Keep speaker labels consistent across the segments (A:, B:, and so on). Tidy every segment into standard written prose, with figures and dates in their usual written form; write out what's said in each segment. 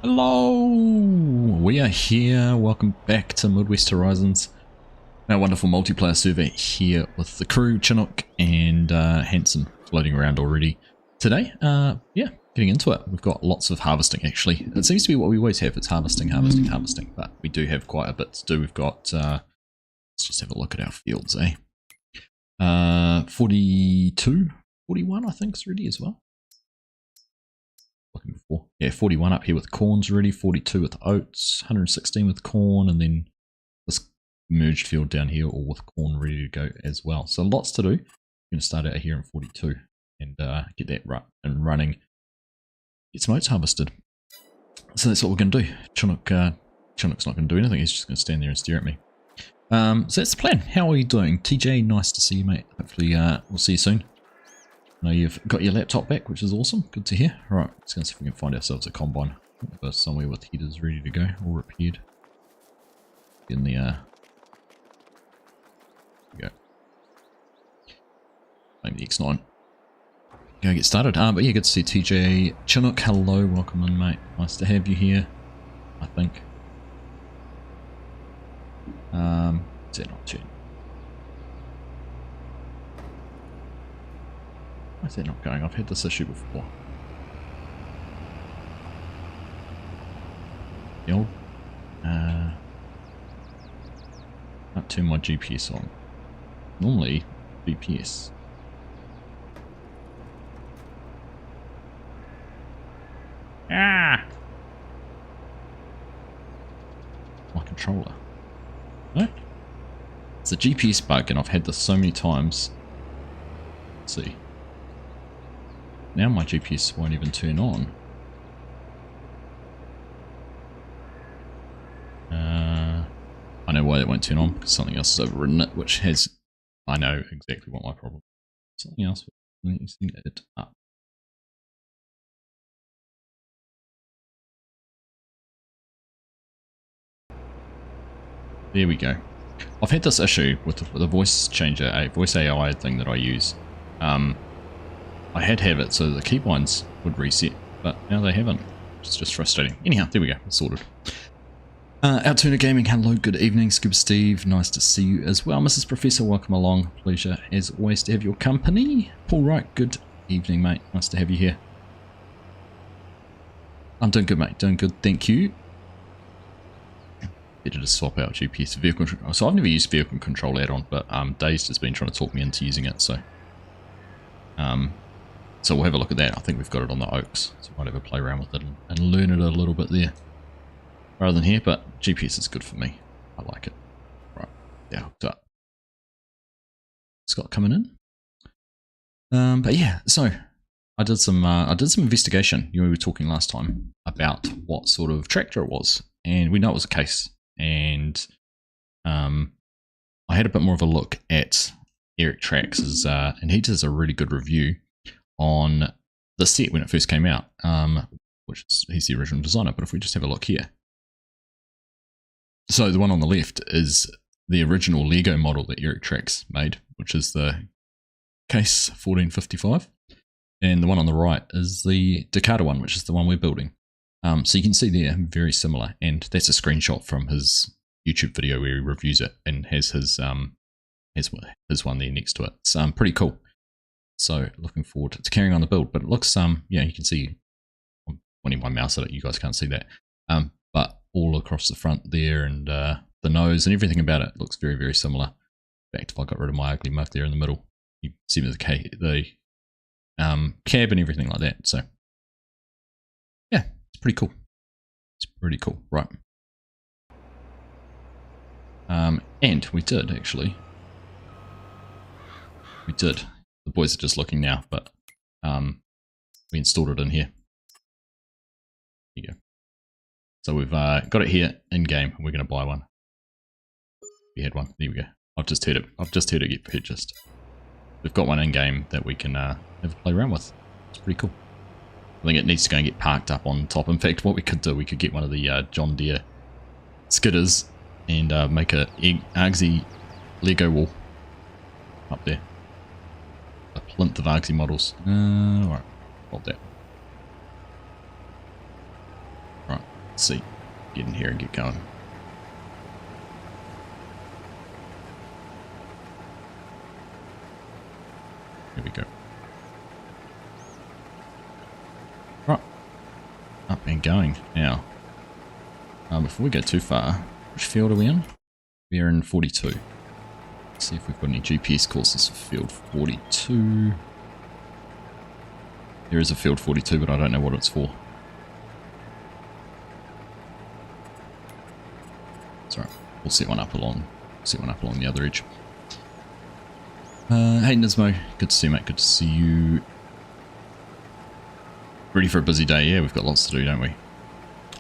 A: Hello! We are here. Welcome back to Midwest Horizons. Our wonderful multiplayer server here with the crew, Chinook and Hanson floating around already. Today, yeah, getting into it. We've got lots of harvesting actually. It seems to be what we always have. It's harvesting, but we do have quite a bit to do. We've got, let's just have a look at our fields, eh? 42, 41 I think is ready as well. Looking for, yeah, 41 up here with corn's ready, 42 with oats, 116 with corn, and then this merged field down here all with corn ready to go as well. So lots to do. I'm going to start out here in 42 and get that running, get some oats harvested. So that's what we're going to do. Chinook's not going to do anything, he's just going to stand there and stare at me. So that's the plan. How are you doing? TJ, nice to see you, mate. Hopefully we'll see you soon. I know you've got your laptop back, which is awesome. Good to hear. Alright, let's go see if we can find ourselves a combine. Somewhere with heaters ready to go, all repaired. In the, there we go. Maybe the X9. Go get started. But yeah, good to see TJ. Chinook, hello, welcome in, mate. Nice to have you here, I think. Is that not turn? Why is that not going? I've had this issue before. The old, can't turn my GPS on. Normally, GPS. Ah! My controller. No? It's a GPS bug and I've had this so many times. Let's see. Now my GPS won't even turn on. I know why it won't turn on, because something else has overridden it, which has, I know exactly what my problem is. Something else using it up. There we go. I've had this issue with the voice changer, a voice AI thing that I use. I had to have it so the keybinds would reset, but now they haven't. It's just frustrating. Anyhow, there we go. It's sorted. Altoona Gaming, hello, good evening. Scuba Steve, nice to see you as well. Mrs. Professor, welcome along. Pleasure as always to have your company. Paul Wright, good evening, mate. Nice to have you here. I'm doing good, mate. Doing good, thank you. Better to swap out GPS vehicle control. So I've never used vehicle control add-on, but Dave's just been trying to talk me into using it, so so we'll have a look at that. I think we've got it on the Oaks, so we might have a play around with it and learn it a little bit there rather than here, but GPS is good for me. I like it. Right, yeah, hooked up. Scott coming in. But yeah, so I did some investigation. You know, we were talking last time about what sort of tractor it was, and we know it was a case, and I had a bit more of a look at Eric Trax's, and he does a really good review on the set when it first came out, which is, he's the original designer. But if we just have a look here, so the one on the left is the original Lego model that Eric Trax made, which is the Case 1455, and the one on the right is the Dakota one, which is the one we're building. So you can see they're very similar, and that's a screenshot from his YouTube video where he reviews it and has his one there next to it. It's pretty cool. So looking forward to carrying on the build, but it looks yeah, you can see, I'm pointing my mouse at it, you guys can't see that, but all across the front there, and the nose and everything about it looks very, very similar. In fact, if I got rid of my ugly mug there in the middle, you see the cab and everything like that. So yeah, it's pretty cool. It's pretty cool, right? And we did actually. We did. The boys are just looking now, but we installed it in here. There you go. So we've got it here in game, and we're going to buy one. We had one. There we go. I've just heard it get purchased. We've got one in game that we can have a play around with. It's pretty cool. I think it needs to go and get parked up on top. In fact, what we could do, we could get one of the John Deere skidders and make a Argsy Lego wall up there. A plinth of Argsy models. Alright, hold that. Right, Let's see. Get in here and get going. Here we go. Right. Up and going. Now, before we go too far, which field are we in? We are in 42. Let's see if we've got any GPS courses for field 42. There is a field 42, but I don't know what it's for. Sorry, we'll set one up along the other edge. Hey Nismo, good to see you, mate. Good to see you. Ready for a busy day? Yeah, we've got lots to do, don't we?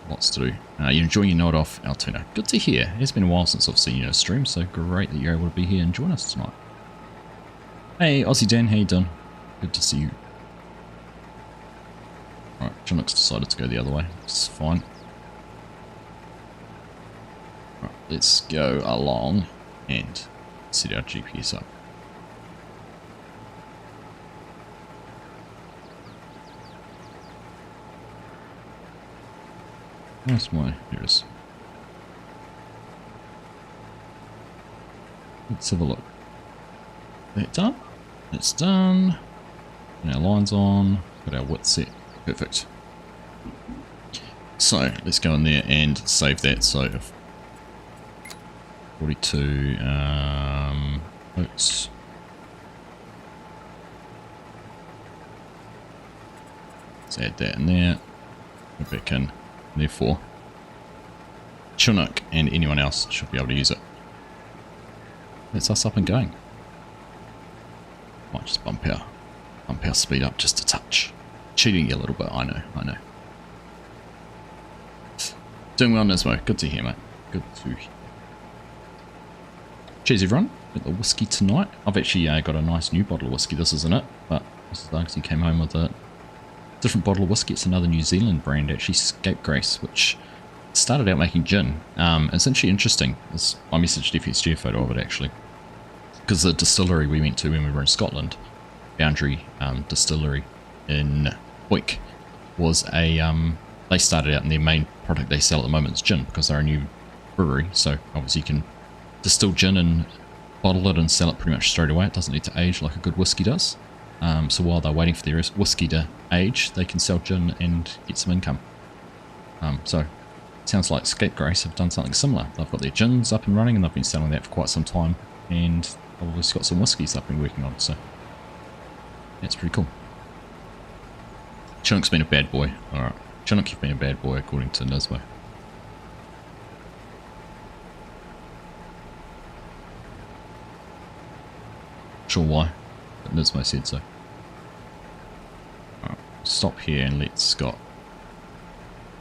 A: Lots to do. You're enjoying your night off, Altoona. Good to hear. It's been a while since I've seen you in a stream, so great that you're able to be here and join us tonight. Hey, Aussie Dan, how you doing? Good to see you. Alright, Chinook's decided to go the other way. It's fine. Right, let's go along and set our GPS up. Where's my... Here it is. Let's have a look. That done? It's done. And our line's on. Got our width set. Perfect. So, let's go in there and save that. So, 42, oops. Let's add that in there. Go back in. Therefore, Chinook and anyone else should be able to use it. That's us up and going. Might just bump our speed up just a touch. Cheating you a little bit, I know. Doing well, Nismo. Good to hear, mate. Good to hear. Cheers, everyone. Got the whiskey tonight. I've actually got a nice new bottle of whiskey. This isn't it, but Mrs. Argsy came home with a different bottle of whiskey. It's another New Zealand brand, actually, Scapegrace, which started out making gin. It's actually interesting. I messaged FSG a photo of it, actually, because the distillery we went to when we were in Scotland, Boundary Distillery in Wick, was a they started out and their main product they sell at the moment is gin, because they're a new brewery. So obviously you can distill gin and bottle it and sell it pretty much straight away. It doesn't need to age like a good whiskey does. So while they're waiting for their whiskey to age, they can sell gin and get some income. So it sounds like Scapegrace have done something similar. They've got their gins up and running, and they've been selling that for quite some time, and they've obviously got some whiskies they've been working on, so that's pretty cool. Chinook's been a bad boy. Alright, Chinook, you've been a bad boy according to Nismo. Sure why, but Nismo said so. Alright, stop here and let Scott.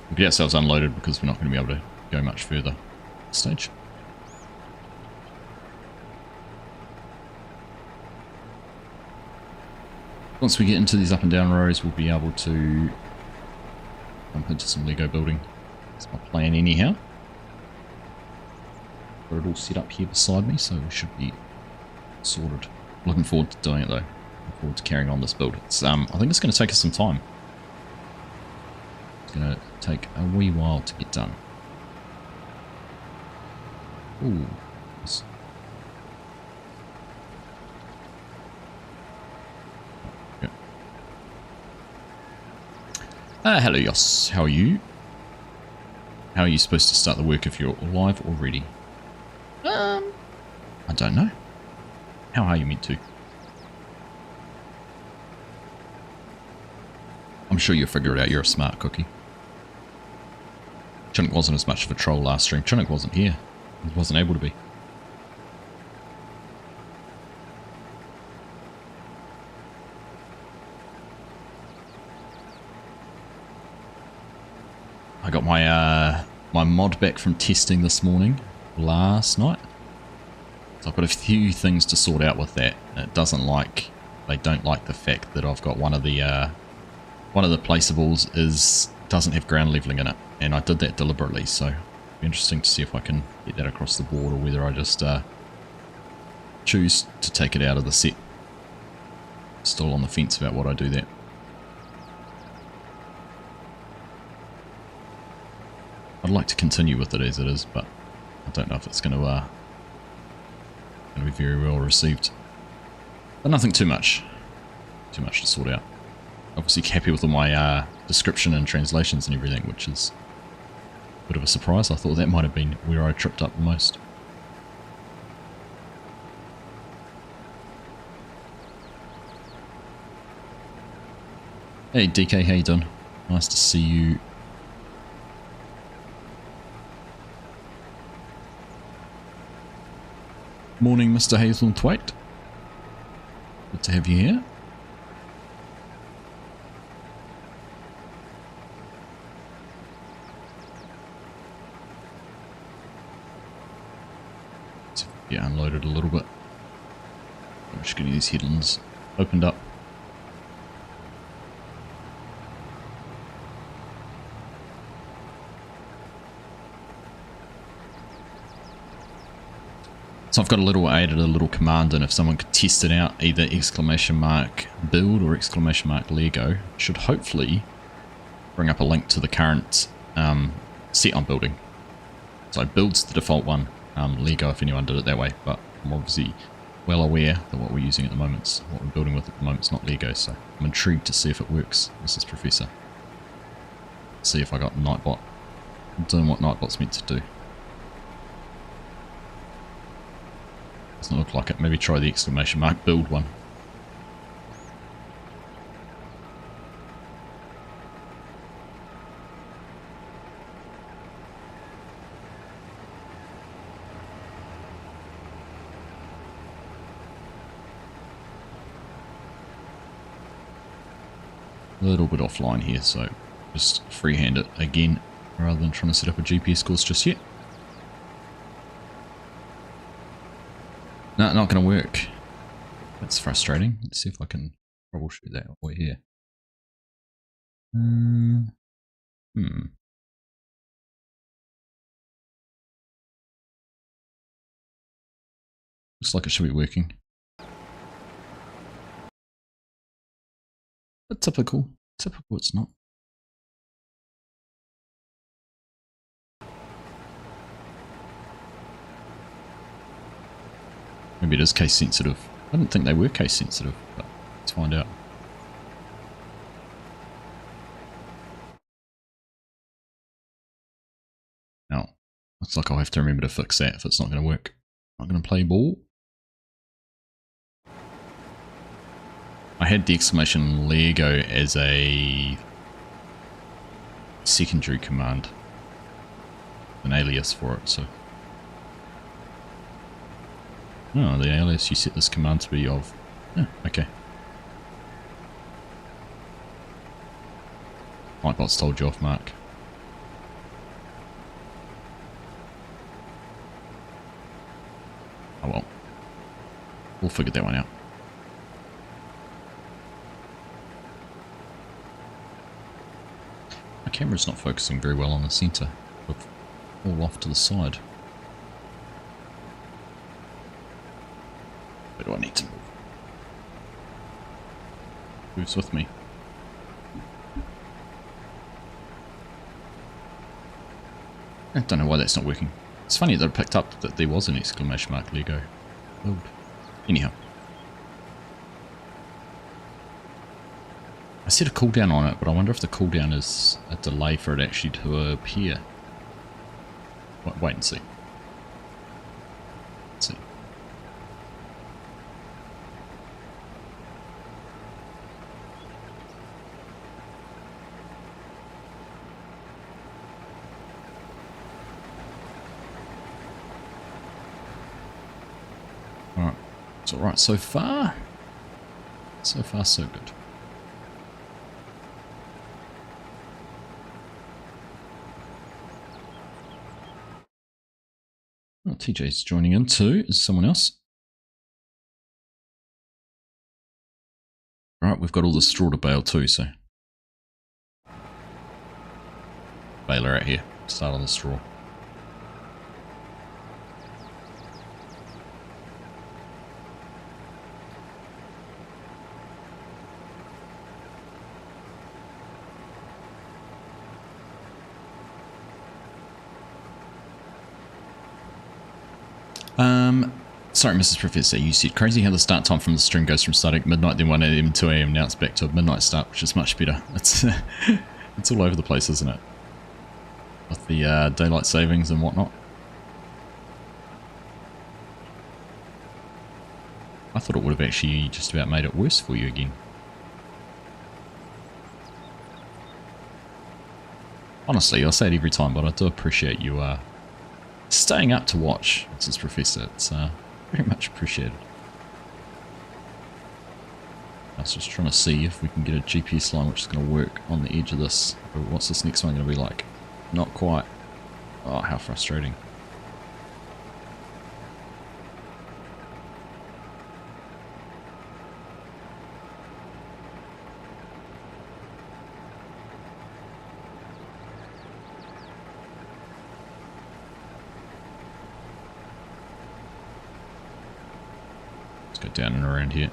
A: We'll get ourselves unloaded because we're not going to be able to go much further at this stage. Once we get into these up and down rows, we'll be able to bump into some Lego building. That's my plan anyhow. Got it all set up here beside me, so we should be sorted. Looking forward to doing it though. Looking forward to carrying on this build. It's I think it's going to take us some time. It's going to take a wee while to get done. Ooh. Hello, Yos. How are you? How are you supposed to start the work if you're live already? I don't know. How are you meant to? I'm sure you'll figure it out. You're a smart cookie. Chinook wasn't as much of a troll last stream. Chinook wasn't here. He wasn't able to be. I got my my mod back from testing this morning, last night. So I've got a few things to sort out with that. It doesn't like, they don't like the fact that I've got one of the placeables doesn't have ground leveling in it, and I did that deliberately. So it'll be interesting to see if I can get that across the board, or whether I just choose to take it out of the set. Still on the fence about what I do there. I'd like to continue with it as it is, but I don't know if it's going to be very well received. But nothing too much to sort out. Obviously happy with all my description and translations and everything, which is a bit of a surprise. I thought that might have been where I tripped up the most. Hey DK, how you doing? Nice to see you. Morning, Mr. Hazelthwaite. Good to have you here. Yeah, unloaded a little bit. I'm just getting these headlands opened up. So I've got added a little command in if someone could test it out, either !build or !Lego. Should hopefully bring up a link to the current set I'm building. So build's the default one, Lego if anyone did it that way, but I'm obviously well aware that what we're using at the moment, what we're building with at the moment is not Lego, so I'm intrigued to see if it works. This is Professor. See if I got Nightbot. I'm doing what Nightbot's meant to do. Doesn't look like it. Maybe try the !build one. A little bit offline here, so just freehand it again rather than trying to set up a GPS course just yet. No, not going to work. That's frustrating. Let's see if I can troubleshoot that while we're here. Looks like it should be working. But typical. Typical it's not. Maybe it is case sensitive. I didn't think they were case sensitive, but let's find out. Now, looks like I'll have to remember to fix that if it's not going to work. Not going to play ball. I had the !Lego as a secondary command, an alias for it, so. Oh, the alias you set this command to be of. Oh, okay. Nightbot's told you off, Mark. Oh well. We'll figure that one out. My camera's not focusing very well on the centre, but all off to the side. Where do I need to move? Who's with me? I don't know why that's not working. It's funny that I picked up that there was an !Lego build. Anyhow. I set a cooldown on it, but I wonder if the cooldown is a delay for it actually to appear. Wait and see. Let's see. Alright. It's alright so far. So far so good. Oh, TJ's joining in too. Is someone else? Right, we've got all the straw to bale too, so. Baler out here. Start on the straw. Sorry, Mrs. Professor, you said crazy how the start time from the stream goes from starting at midnight, then 1 AM, 2 AM, now it's back to a midnight start, which is much better. It's it's all over the place, isn't it? With the daylight savings and whatnot. I thought it would have actually just about made it worse for you again. Honestly, I say it every time, but I do appreciate you staying up to watch, Mrs. Professor. It's very much appreciated. I was just trying to see if we can get a GPS line which is going to work on the edge of this. But what's this next one going to be like? Not quite. Oh, how frustrating. Let's go down and around here.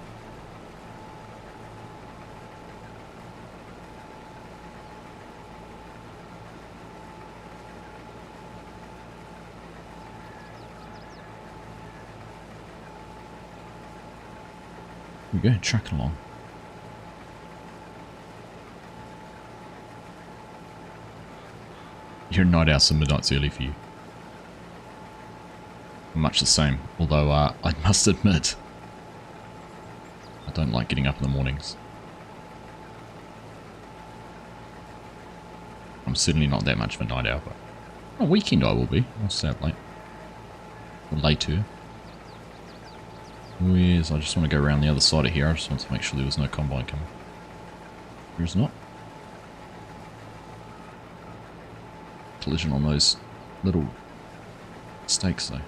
A: Here we go, trucking along. You're a night owl, so midnight's early for you. Much the same, although I must admit, I don't like getting up in the mornings. I'm certainly not that much of a night owl, but on a weekend I will be. I'll stay up late. Or later. Where's, I just want to go around the other side of here. I just want to make sure there was no combine coming. There's not. Collision on those little stakes though.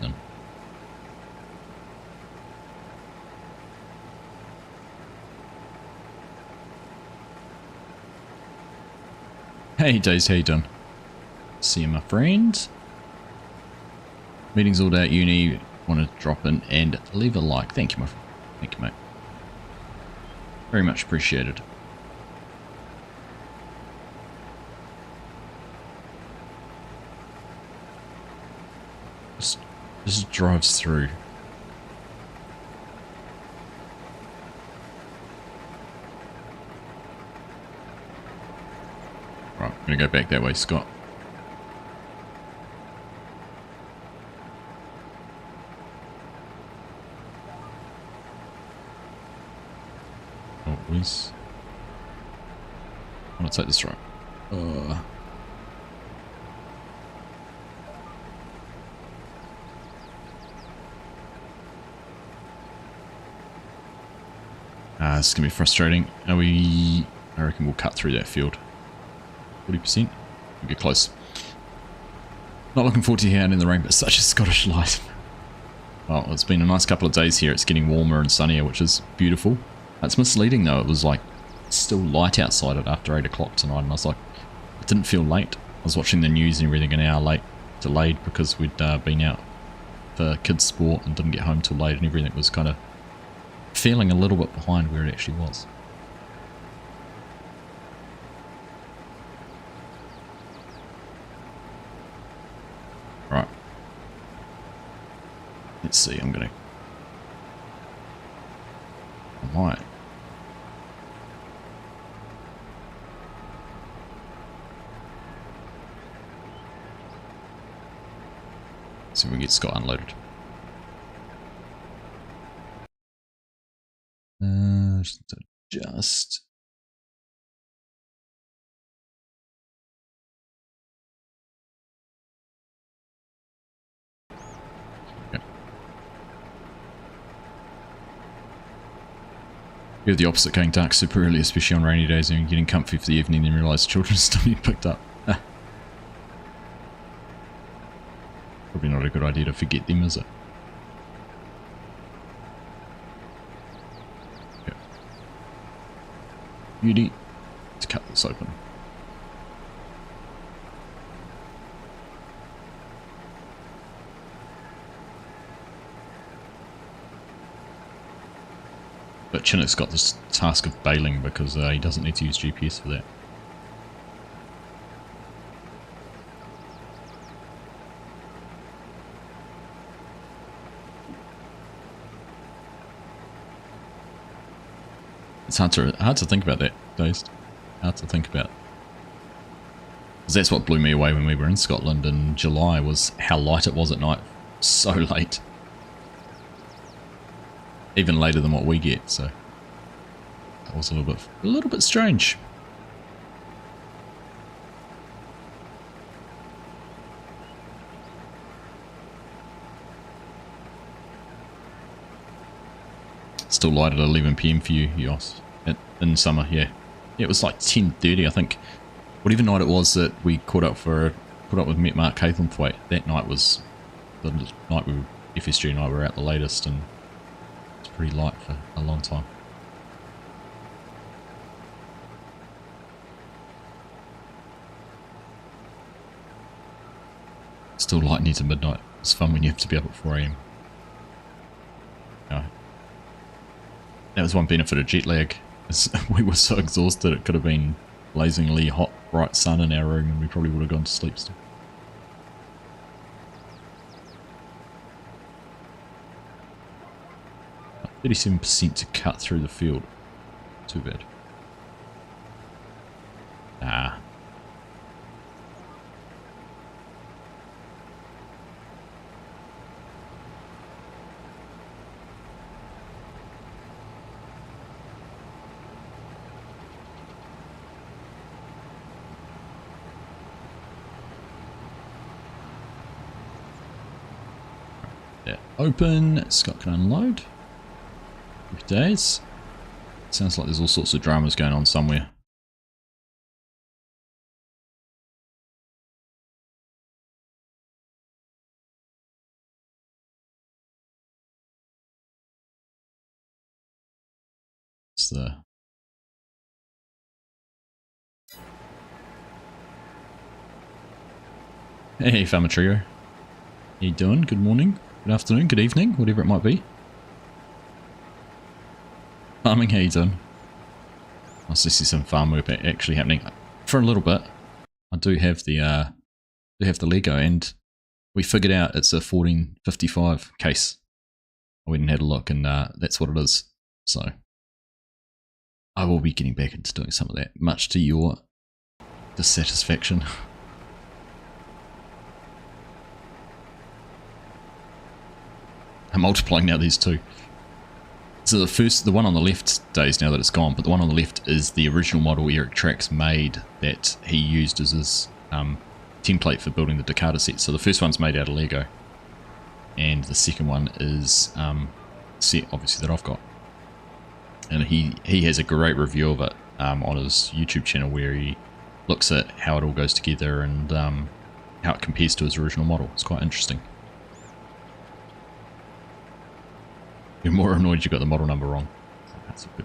A: Done. Hey Days, how you doing? See you, my friend. Meetings all day at uni. Want to drop in and leave a like. Thank you, my friend. Thank you, mate. Very much appreciated. Just drives through. Right, I'm gonna go back that way, Scott. Oh, please. I'm gonna take this right. This is going to be frustrating. I reckon we'll cut through that field. 40%. We'll get close. Not looking forward to hearing in the rain, but such a Scottish light. Well, it's been a nice couple of days here. It's getting warmer and sunnier, which is beautiful. It's misleading though. It was like still light outside at after 8 o'clock tonight, and I was like, it didn't feel late. I was watching the news and everything an hour late, delayed because we'd been out for kids' sport and didn't get home till late, and everything was kind of feeling a little bit behind where it actually was. Right. Let's see, I might. See if we can get Scott unloaded. Just okay. You have the opposite, going dark super early, especially on rainy days, and getting comfy for the evening, then realise children still need picked up. Probably not a good idea to forget them, is it? Beauty. Let's cut this open. But Chinook's got this task of bailing because he doesn't need to use GPS for that. It's hard to think about that, Dazed. Hard to think about. Because that's what blew me away when we were in Scotland in July, was how light it was at night. So late. Even later than what we get, so that was a little bit strange. Still light at 11 PM for you, Yos, in summer, yeah. Yeah, it was like 10:30, I think. Whatever night it was that we caught up with Mark Caithamthwaite, that night was the night FSG and I were out the latest, and it's pretty light for a long time. Still light near to midnight. It's fun when you have to be up at 4 AM. No. That was one benefit of jet lag. We were so exhausted it could have been blazingly hot, bright sun in our room and we probably would have gone to sleep still. About 37% to cut through the field. Too bad. Ah. Open, Scott can unload. Good days. Sounds like there's all sorts of dramas going on somewhere. It's the... Hey, Farmer Trio. How you doing? Good morning. Good afternoon, good evening, whatever it might be. Farming, how you doing? Nice to see some farm work actually happening. For a little bit, I do have the Lego, and we figured out it's a 1455 case. I went and had a look, and that's what it is. So I will be getting back into doing some of that, much to your dissatisfaction. I'm multiplying now these two. So the one on the left days now that it's gone, but the one on the left is the original model Eric Trax made that he used as his template for building the Dakota set. So the first one's made out of Lego, and the second one is set obviously that I've got. And he has a great review of it on his YouTube channel where he looks at how it all goes together and how it compares to his original model. It's quite interesting. You're more annoyed you got the model number wrong. That's good.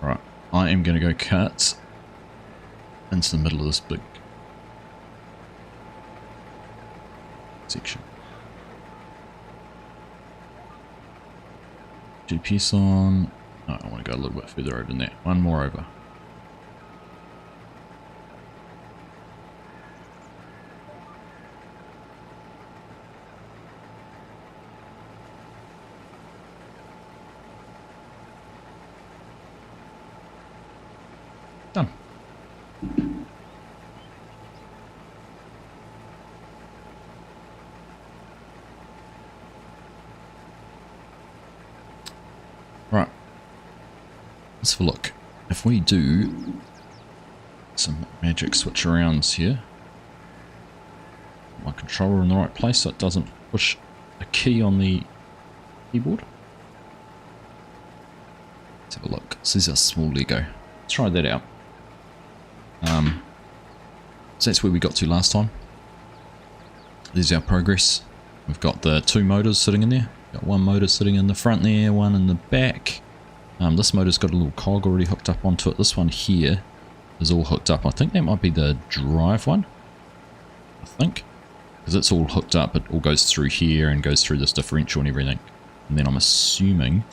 A: Right, I am going to go cut into the middle of this big section. GPS on. No, I want to go a little bit further over than that. One more over. Done. Right. Let's have a look. If we do some magic switch arounds here, my controller in the right place so it doesn't push a key on the keyboard. Let's have a look. This is a small Lego. Let's try that out. So that's where we got to last time. There's our progress. We've got the two motors sitting in there. Got one motor sitting in the front there, one in the back. This motor's got a little cog already hooked up onto it. This one here is all hooked up. I think that might be the drive one. I think. Because it's all hooked up, it all goes through here and goes through this differential and everything. And then I'm assuming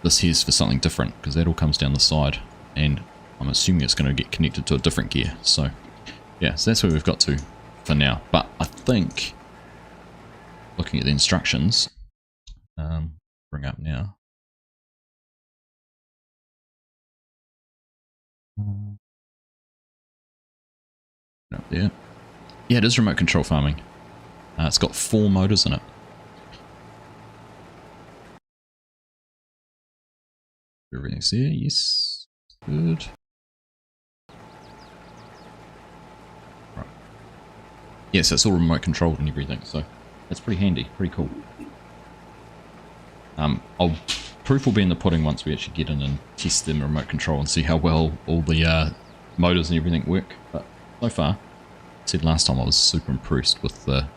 A: this here's for something different, because that all comes down the side. And I'm assuming it's going to get connected to a different gear. So, yeah, so that's where we've got to for now. But I think, looking at the instructions, bring up now. Up there. Yeah, it is remote control farming. It's got 4 motors in it. Everything's there, yes. Good. Right. Yeah, so it's all remote controlled and everything, so that's pretty handy, pretty cool. Proof will be in the pudding once we actually get in and test the remote control and see how well all the motors and everything work. But so far, I said last time I was super impressed with the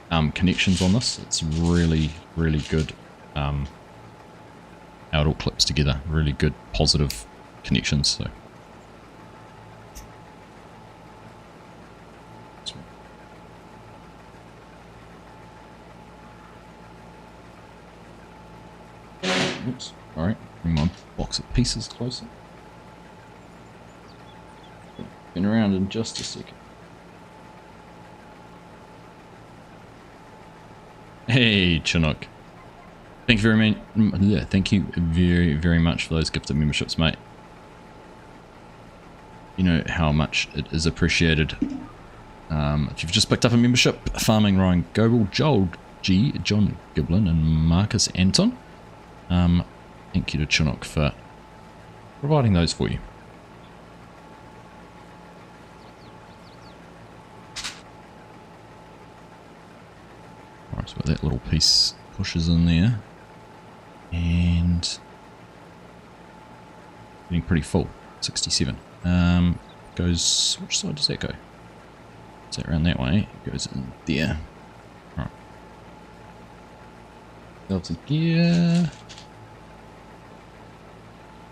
A: connections on this. It's really, really good how it all clips together. Really good, positive connections. So. Oops, alright, bring my box of pieces closer. Been around in just a second. Hey, Chinook. Thank you very much. Yeah, thank you very, very much for those gifted memberships, mate. You know how much it is appreciated. If you've just picked up a membership, Farming Ryan Goebel, Joel G, John Giblin, and Marcus Anton. Thank you to Chinook for providing those for you. Alright, so that little piece pushes in there. And getting pretty full. 67. Goes, which side does that go? Is that around that way? It goes in there. Alright. Delta gear.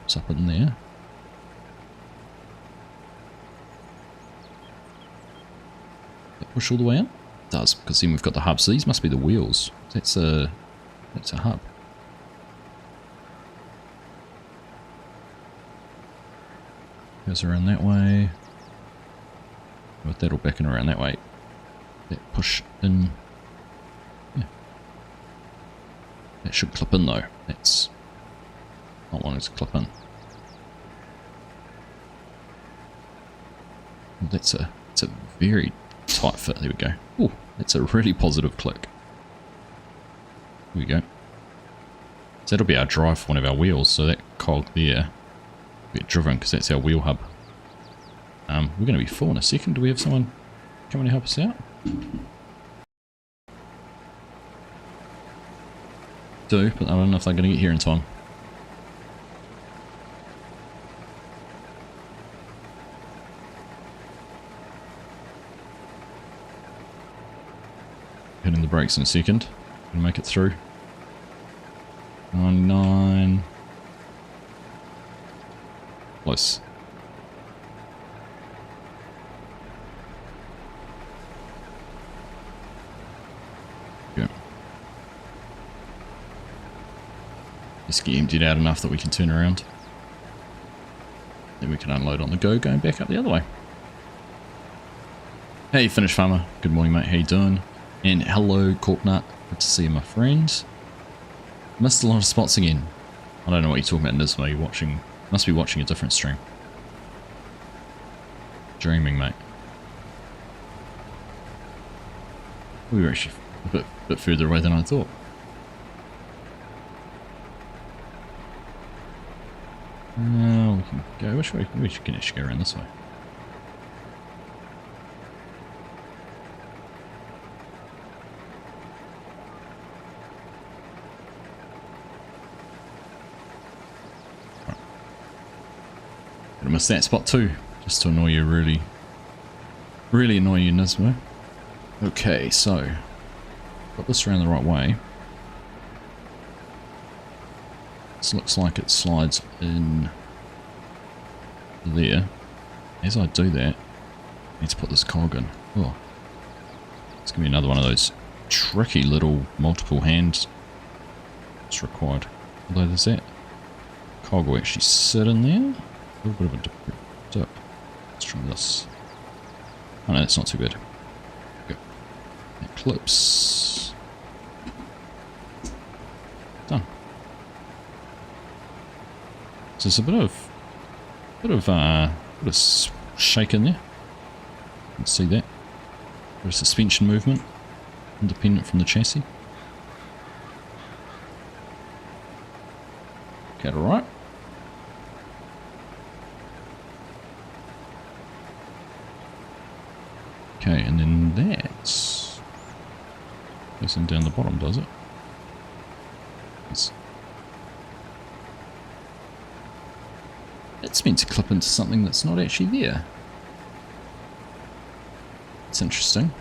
A: It's up in there. That push all the way in? It does, because then we've got the hub. So these must be the wheels. That's a hub. Goes around that way. With that all back and around that way. That push in. Yeah. That should clip in though. That's not wanting to clip in. That's a very tight fit. There we go. Oh, that's a really positive click. There we go. So that'll be our drive for one of our wheels. So that cog there will get driven because that's our wheel hub. We're going to be full in a second. Do we have someone coming to help us out? Do, but I don't know if they're going to get here in time. Hitting the brakes in a second. Gonna make it through. 99. Close. Go. Just get emptied out enough that we can turn around. Then we can unload on the go, going back up the other way. Hey, Finish Farmer. Good morning, mate. How you doing? And hello, Corpnut. Good to see you, my friend. Missed a lot of spots again. I don't know what you're talking about, Nismo. You're watching. Must be watching a different stream. Dreaming, mate. We were actually a bit further away than I thought. We can go which way? We can actually go around this way. Gonna miss that spot too, just to annoy you, really annoy you, Nismo. Okay, so got this around the right way. This looks like it slides in there. As I do that, I need to put this cog in. Oh, it's going to be another one of those tricky little multiple hands it's required. Although there's that cog will actually sit in there. A little bit of a dip. Let's try this. Oh no, that's not too bad. Go. That clips. Done. So there's a bit of shake in there. You can see that. Bit of suspension movement, independent from the chassis. Okay, alright. Okay, and then that goes in down the bottom, does it? It's meant to clip into something that's not actually there. It's interesting.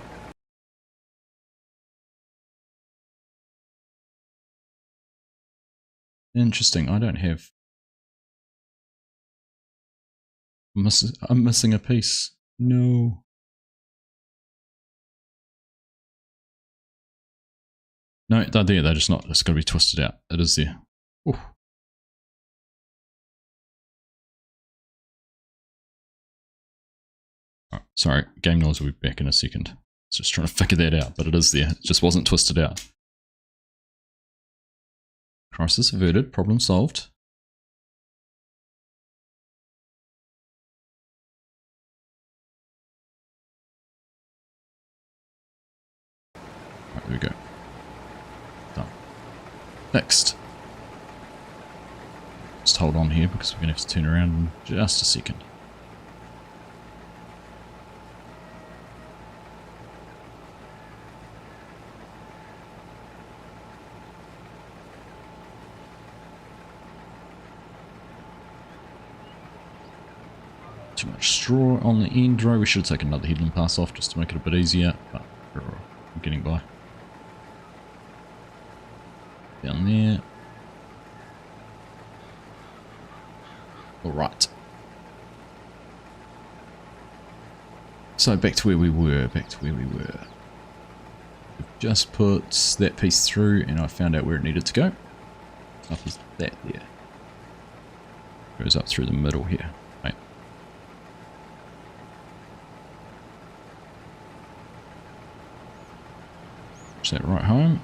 A: Interesting, I don't have... I'm missing a piece. No. No, they're there, they're just not. It's got to be twisted out. It is there. Ooh. Oh, sorry, game noise will be back in a second. It's just trying to figure that out, but it is there. It just wasn't twisted out. Crisis averted, problem solved. Right, there we go. Done. Next. Just hold on here because we're going to have to turn around in just a second. Too much straw on the end row. We should take another headland pass off just to make it a bit easier, but we're getting by. Down there. Alright. So back to where we were, We've just put that piece through and I found out where it needed to go. Up is that there. Goes up through the middle here. Right. Push that right home.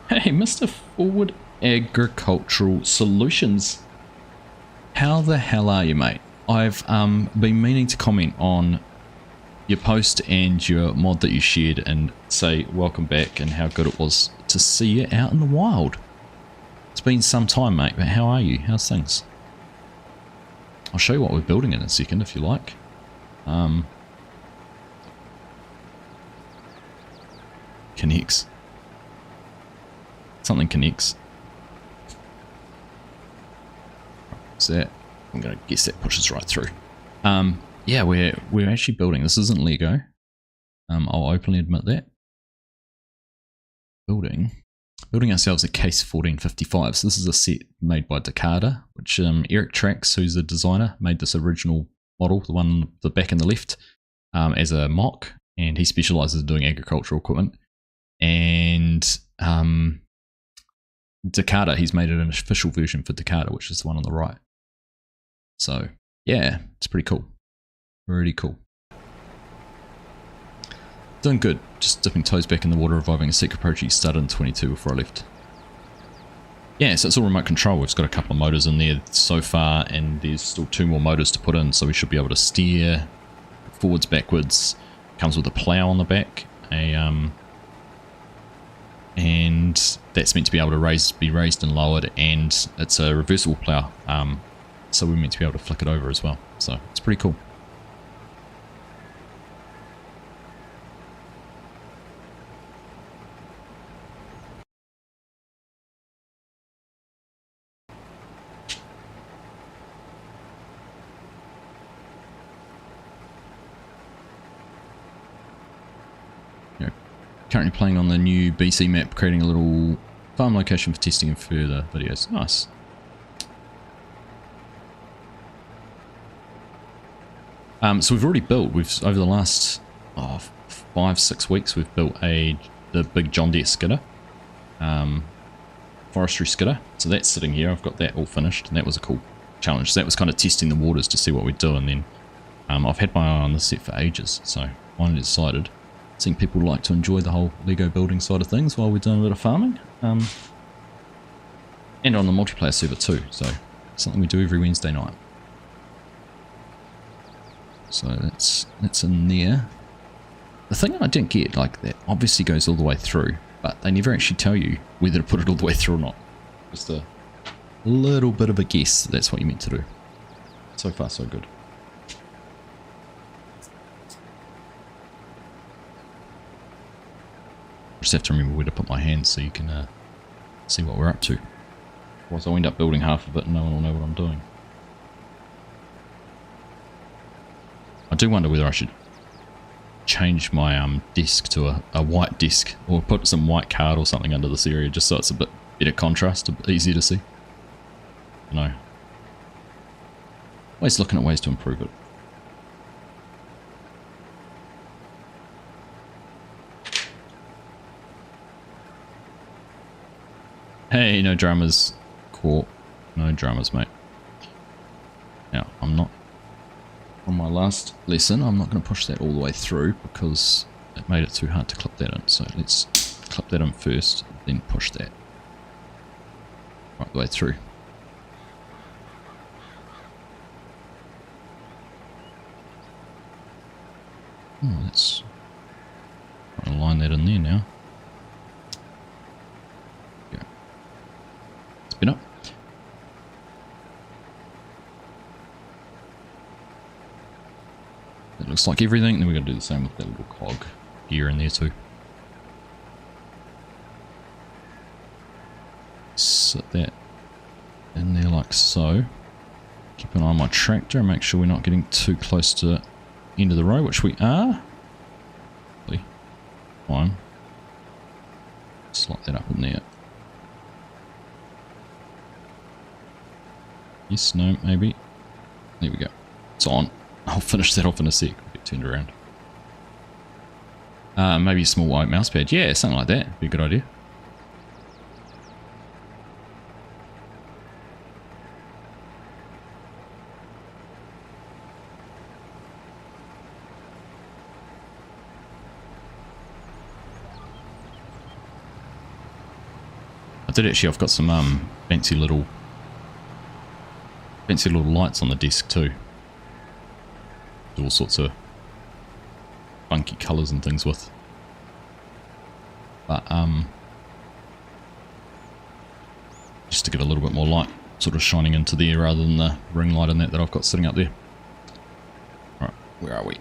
A: Hey, Mr. Forward Agricultural Solutions. How the hell are you, mate? I've been meaning to comment on your post and your mod that you shared and say welcome back and how good it was to see you out in the wild. It's been some time, mate, but how are you? How's things? I'll show you what we're building in a second if you like. Connects. Something connects. So that, I'm going to guess that pushes right through. Yeah, we're actually building. This isn't Lego. I'll openly admit that. Building ourselves a case 1455. So this is a set made by Decada, which Eric Trax, who's the designer, made this original model, the one on the back and the left, as a mock, and he specializes in doing agricultural equipment. And Decada, he's made it an official version for Decada, which is the one on the right. So yeah, it's pretty cool. Really cool. Doing good. Just dipping toes back in the water, reviving a secret project you started in 22 before I left. Yeah, so it's all remote control. We've got a couple of motors in there so far, and there's still 2 more motors to put in, so we should be able to steer forwards, backwards. Comes with a plow on the back, and that's meant to be able to be raised and lowered, and it's a reversible plow, so we're meant to be able to flick it over as well. So it's pretty cool. Currently playing on the new BC map, creating a little farm location for testing and further videos. Nice. So we've already built. Over the last 5-6 weeks, we've built the big John Deere skidder, forestry skidder. So that's sitting here. I've got that all finished, and that was a cool challenge. So that was kind of testing the waters to see what we'd do, and then I've had my eye on this set for ages. So I finally decided, seeing people like to enjoy the whole Lego building side of things while we're doing a bit of farming, and on the multiplayer server too. So something we do every Wednesday night. So that's in there. The thing I didn't get, like, that obviously goes all the way through, but they never actually tell you whether to put it all the way through or not. Just a little bit of a guess that that's what you meant to do. So far, so good. Just have to remember where to put my hands so you can see what we're up to. Otherwise I'll end up building half of it and no one will know what I'm doing. I do wonder whether I should change my desk to a white desk, or put some white card or something under this area just so it's a bit better contrast, a bit easier to see. No. Always looking at ways to improve it. Hey, no dramas, Corp. No dramas, mate. Now, I'm not... On my last lesson, I'm not going to push that all the way through because it made it too hard to clip that in. So let's clip that in first, then push that right the way through. Oh, let's align that in there now. Yeah. Spin up. That looks like everything. Then we're going to do the same with that little cog gear in there too. Sit that in there like so. Keep an eye on my tractor and make sure we're not getting too close to the end of the row, which we are. Fine. Slot that up in there. Yes, no, maybe. There we go. It's on. I'll finish that off in a sec. We'll get turned around. Maybe a small white mouse pad. Yeah, something like that. Be a good idea. I did actually. I've got some fancy little lights on the desk too. All sorts of funky colours and things with. But just to get a little bit more light sort of shining into there rather than the ring light in that I've got sitting up there. Alright, where are we?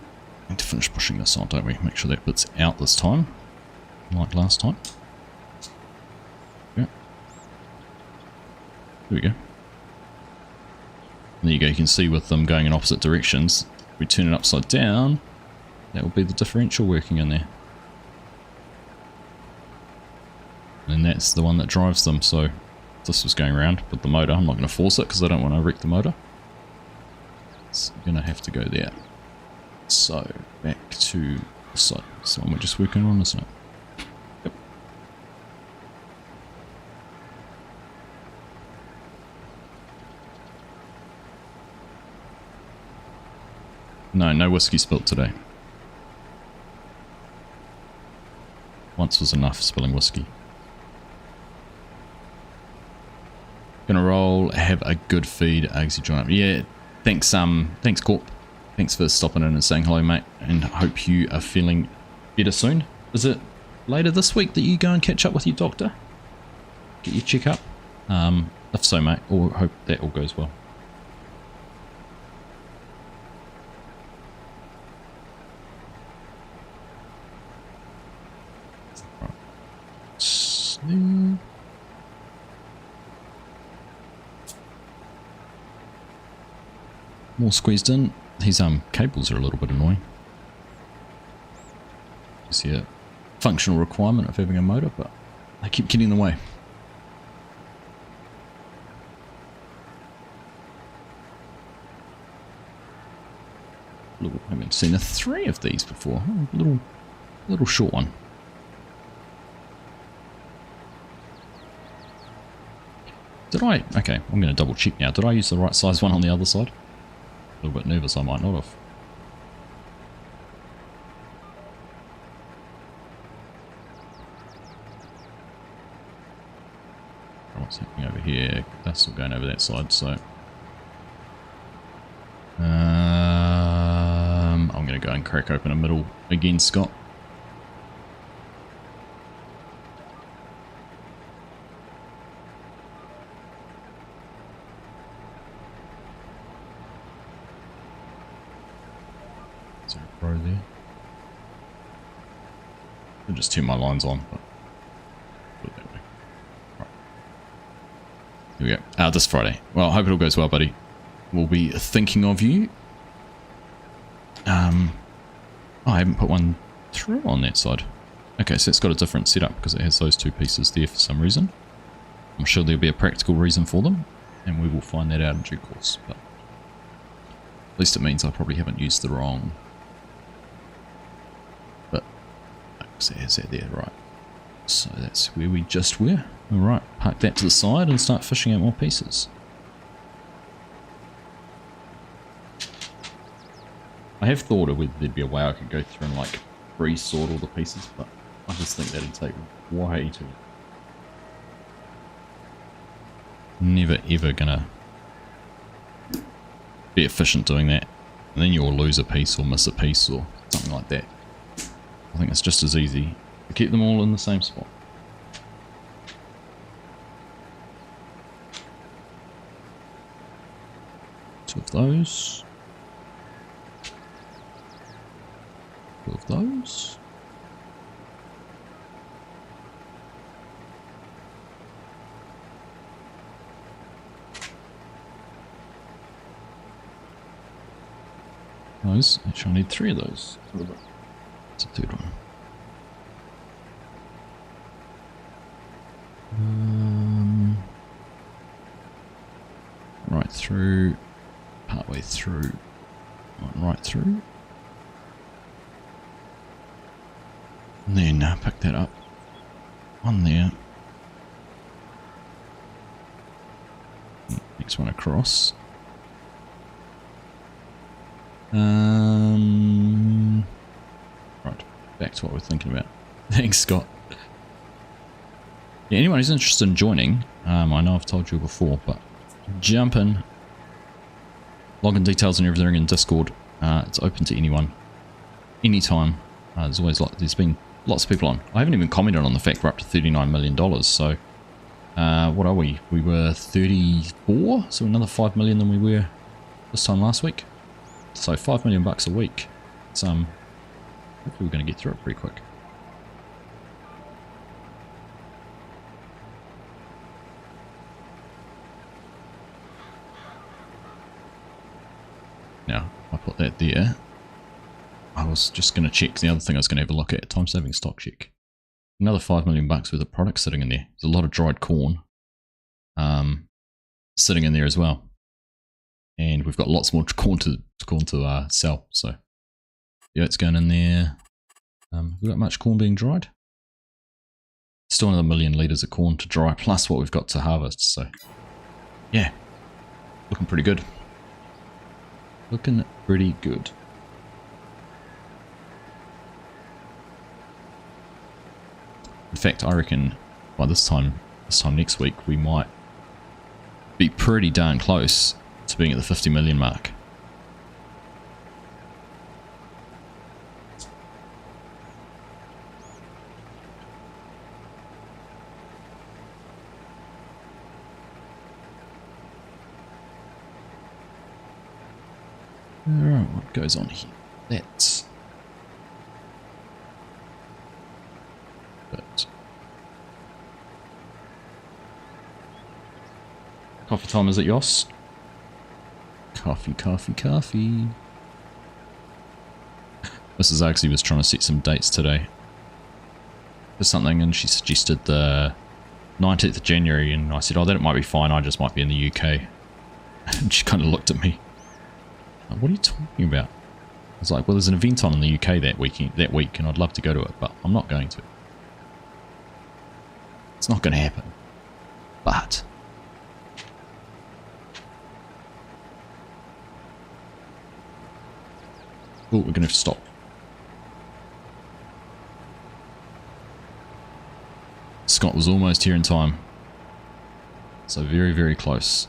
A: Need to finish pushing this on, don't we? Make sure that bit's out this time, like last time. Yeah. There we go. There you go, you can see with them going in opposite directions, if we turn it upside down, that will be the differential working in there. And that's the one that drives them, so if this was going around with the motor, I'm not going to force it because I don't want to wreck the motor. It's going to have to go there. So, back to the side. This one we're just working on, isn't it? Yep. No whiskey spilt today. Once was enough spilling whiskey. Gonna roll, have a good feed, Argsy join up. Yeah, thanks Corp. Thanks for stopping in and saying hello, mate, and hope you are feeling better soon. Is it later this week that you go and catch up with your doctor? Get your checkup? If so, mate, or hope that all goes well. Right. More squeezed in. These cables are a little bit annoying. You see a functional requirement of having a motor, but they keep getting in the way. Little, I haven't seen 3 of these before. Oh, little short one. Did I? Okay, I'm going to double check now. Did I use the right size one on the other side? A little bit nervous, I might not have. What's happening over here? That's still going over that side, so... I'm going to go and crack open a middle again, Scott. Is there a pro there? I'll just turn my lines on, but put it that way. Right. Here we go. This Friday. Well, I hope it all goes well, buddy. We'll be thinking of you. Oh, I haven't put one through on that side. Okay, so it's got a different setup because it has those 2 pieces there for some reason. I'm sure there'll be a practical reason for them, and we will find that out in due course. But at least it means I probably haven't used the wrong. But it has that there, right? So that's where we just were. All right, park that to the side and start fishing out more pieces. I have thought of whether there'd be a way I could go through and like pre-sort all the pieces, but I just think that'd take way too long. Never ever gonna be efficient doing that. And then you'll lose a piece or miss a piece or something like that. I think it's just as easy to keep them all in the same spot. Two of those. Of those. Actually I need 3 of those. It's a 3rd one. Right through, partway through, right through. And then pick that up on there. Next one across. Right, back to what we're thinking about. Thanks, Scott. Yeah, anyone who's interested in joining, I know I've told you before, but jump in. Login details and everything in Discord. It's open to anyone, anytime. There's always there's been lots of people on. I haven't even commented on the fact we're up to $39 million, so what are we? We were 34, so another 5 million than we were this time last week. So $5 million bucks a week. It's hopefully we're going to get through it pretty quick. Now, I put that there. I was just going to check. The other thing I was going to have a look at, time saving stock check. Another 5 million bucks worth of product sitting in there. There's a lot of dried corn sitting in there as well. And we've got lots more corn to sell. So yeah, it's going in there. Have we got much corn being dried? Still another 1 million litres of corn to dry, plus what we've got to harvest. So yeah, looking pretty good. Looking pretty good. In fact, I reckon by this time next week, we might be pretty darn close to being at the 50 million mark. Alright, what goes on here? That's... Coffee time, is it, Yoss? Coffee, coffee, coffee. Mrs. Argsy was trying to set some dates today for something, and she suggested the 19th of January, and I said, oh, that might be fine, I just might be in the UK. And she kind of looked at me. What are you talking about? was like, well, there's an event on in the UK that week, and I'd love to go to it, but I'm not going to. It's not going to happen. But oh, we're going to have to stop. Scott was almost here in time. So very, very close.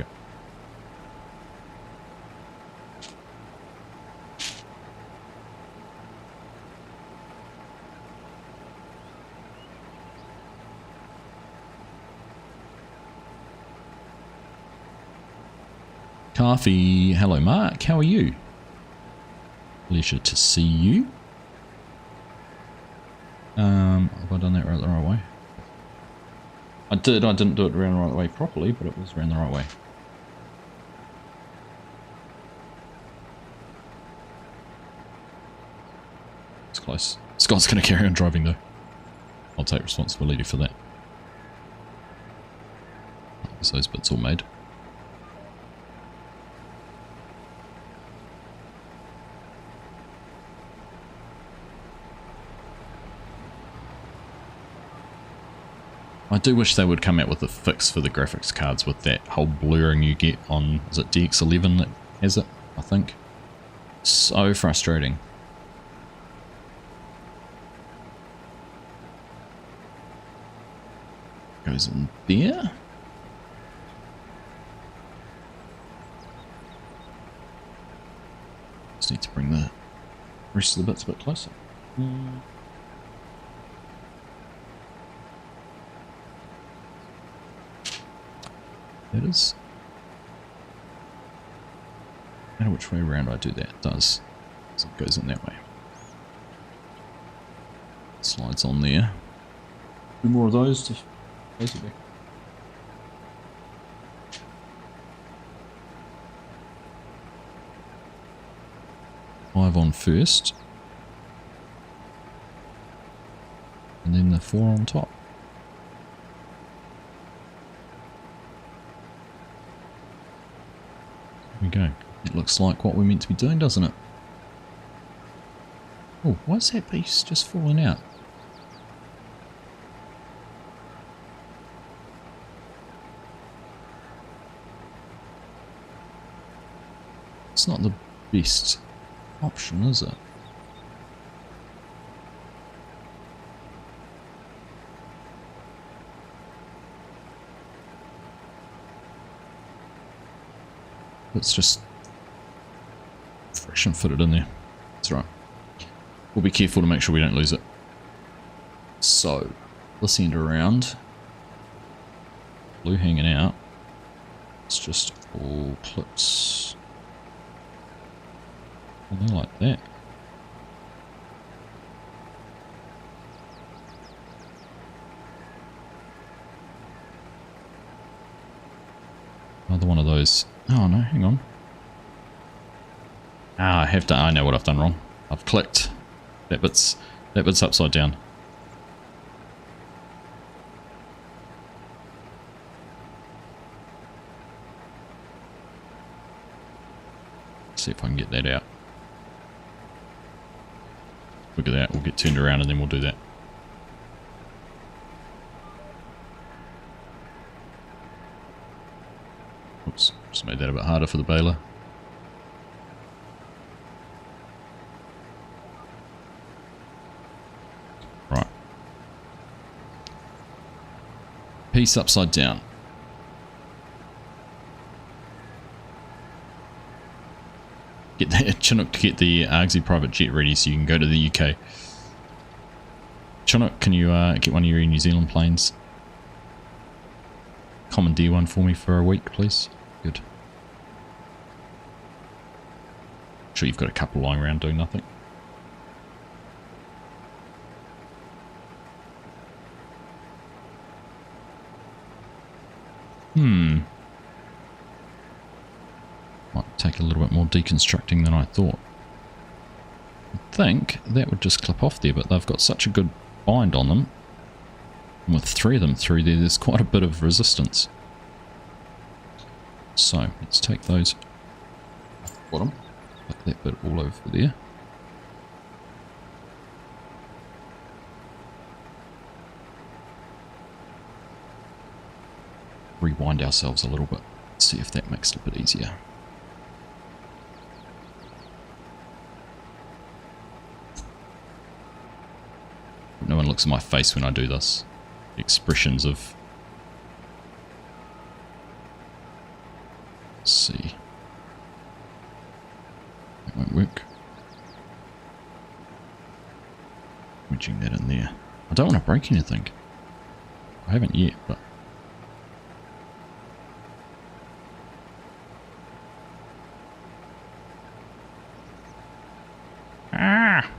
A: Okay. Coffee. Hello, Mark. How are you? Pleasure to see you. Have I done that the right way? I did. I didn't do it around the right way properly, but it was around the right way. It's close. Scott's going to carry on driving, though. I'll take responsibility for that. So those bits all made. I do wish they would come out with a fix for the graphics cards with that whole blurring you get on, is it DX11 that has it, I think? So frustrating. Goes in there. Just need to bring the rest of the bits a bit closer. That is. I don't know which way around I do that. It does. So it goes in that way. Slides on there. Two more of those to place it back. Five on first. And then the 4 on top. There we go. It looks like what we're meant to be doing, doesn't it? Oh, why is that piece just falling out? It's not the best option, is it? Let's just fresh and fit it in there. That's right. We'll be careful to make sure we don't lose it. So, this end around, blue hanging out. It's just all clips on there like that. Another one of those. Oh no, hang on. Ah, I have to. I know what I've done wrong. I've clicked. That bit's upside down. See if I can get that out. Look at that. We'll get turned around and then we'll do that. Oops, just made that a bit harder for the baler. Right. Piece upside down. Get that Chinook to get the Argsy private jet ready so you can go to the UK. Chinook, can you get one of your New Zealand planes? Commandeer one for me for a week, please. Good. Sure, you've got a couple lying around doing nothing. Might take a little bit more deconstructing than I thought. I think that would just clip off there, but they've got such a good bind on them. And with 3 of them through there, there's quite a bit of resistance. So, let's take those off the bottom. Put that bit all over there. Rewind ourselves a little bit. See if that makes it a bit easier. No one looks at my face when I do this. The expressions of... Let's see. That won't work. Wedging that in there. I don't want to break anything. I haven't yet, but... Ah!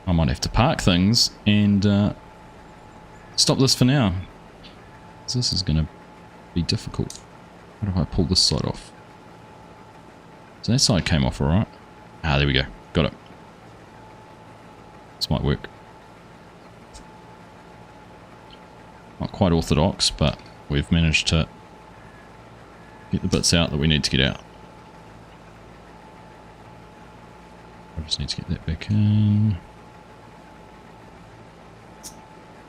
A: I might have to park things and stop this for now. This is going to be difficult. How do I pull this side off? So that side came off alright. Ah, there we go. Got it. This might work. Not quite orthodox, but we've managed to get the bits out that we need to get out. I just need to get that back in.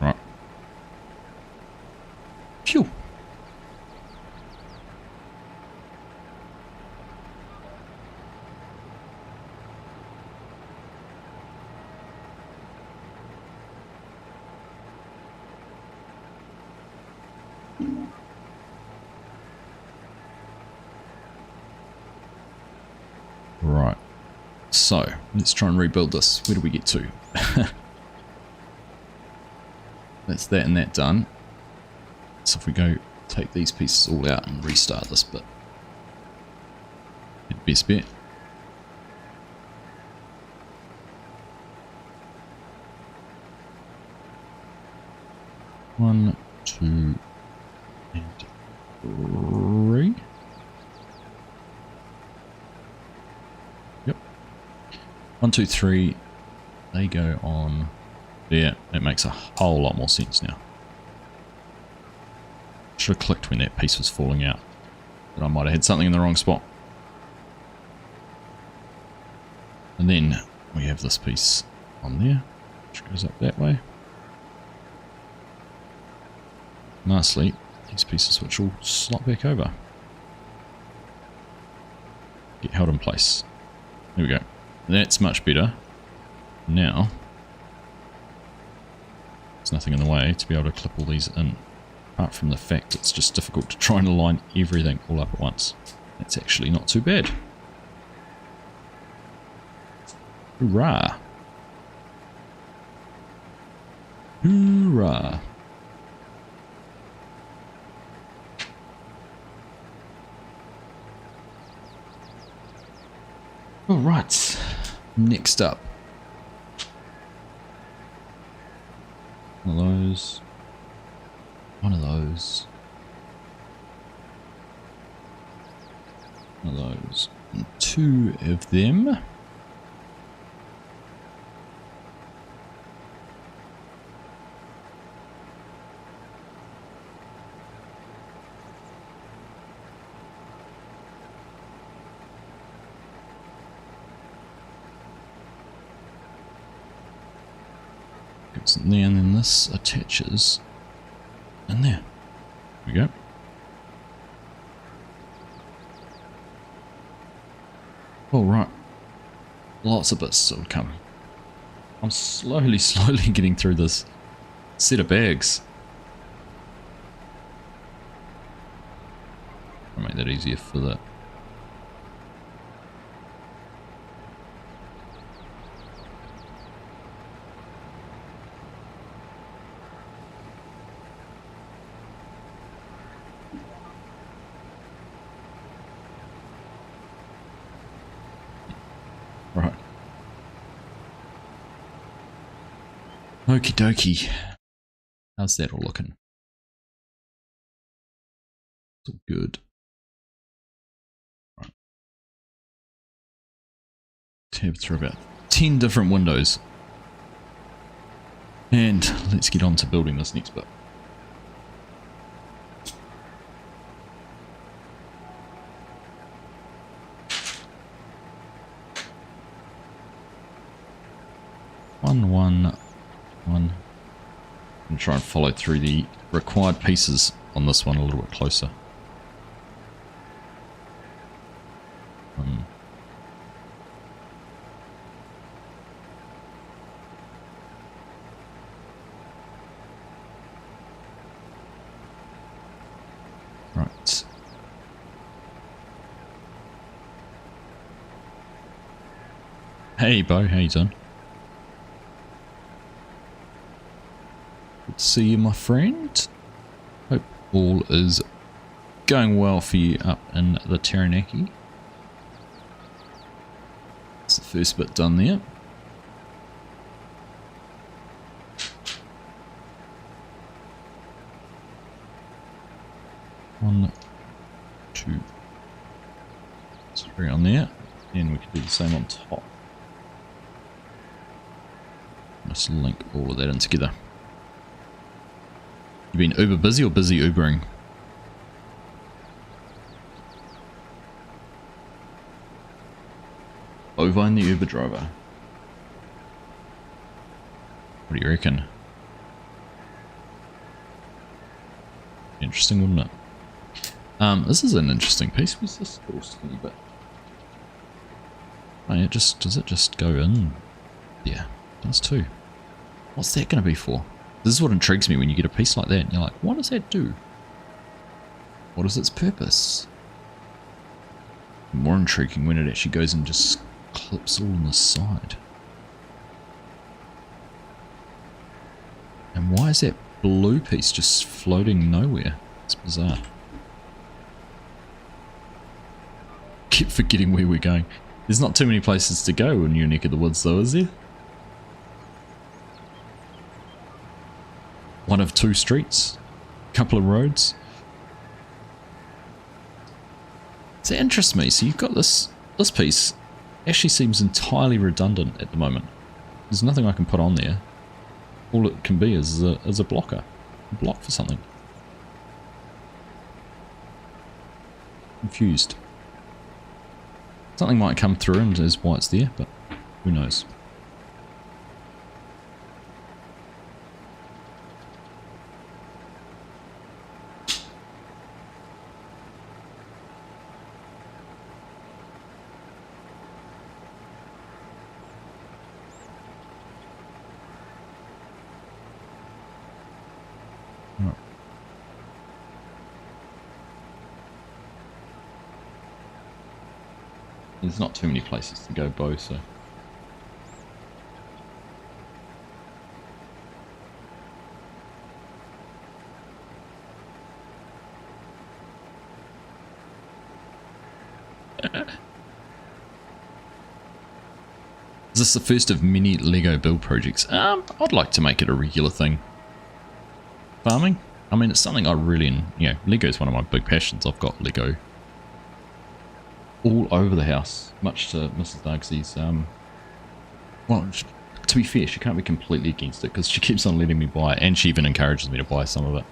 A: Right. Phew. Right. So, let's try and rebuild this. Where do we get to? That's that and that done. So if we go take these pieces all out and restart this bit. The best bet. One, two, and 3. Yep. 1, 2, 3. They go on there. That makes a whole lot more sense now. Should have clicked when that piece was falling out. But I might have had something in the wrong spot. And then we have this piece on there, which goes up that way. Lastly, these pieces which will slot back over. Get held in place. There we go. That's much better. Now, there's nothing in the way to be able to clip all these in. Apart from the fact it's just difficult to try and align everything all up at once. That's actually not too bad. Hoorah! Hoorah! Alright, next up. One of those. One of those. One of those. And 2 of them. Goes in there, and then this attaches in there. There we go. All right. Lots of bits still to come. I'm slowly getting through this set of bags. I'll make that easier for that. Right. Okie dokie. How's that all looking? It's all good. Right. Tab through about 10 different windows. And let's get on to building this next bit. One. And try and follow through the required pieces on this one a little bit closer. Right. Hey, Bo, how you doing? Good to see you, my friend. Hope all is going well for you up in the Taranaki. That's the first bit done there. One, two, three on there, and we can do the same on top. Let's link all of that in together. You been uber busy or busy Ubering? Bovine the Uber driver. What do you reckon? Interesting, wouldn't it? This is an interesting piece. What's this little skinny bit? Oh, yeah, does it just go in? Yeah, it does too. What's that going to be for? This is what intrigues me when you get a piece like that and you're like, what does that do? What is its purpose? More intriguing when it actually goes and just clips all on the side. And why is that blue piece just floating nowhere? It's bizarre. Keep forgetting where we're going. There's not too many places to go in your neck of the woods though, is there? One of two streets, a couple of roads. So it interests me. So you've got this piece actually seems entirely redundant at the moment. There's nothing I can put on there. All it can be is a blocker, a block for something. Confused. Something might come through and is why it's there, but who knows. There's not too many places to go, Bo, so... Is this the first of many Lego build projects? I'd like to make it a regular thing. Farming? I mean, it's something I really... You know, Lego is one of my big passions. I've got Lego all over the house, much to Mrs. Argsy's, well, to be fair, she can't be completely against it because she keeps on letting me buy it, and she even encourages me to buy some of it,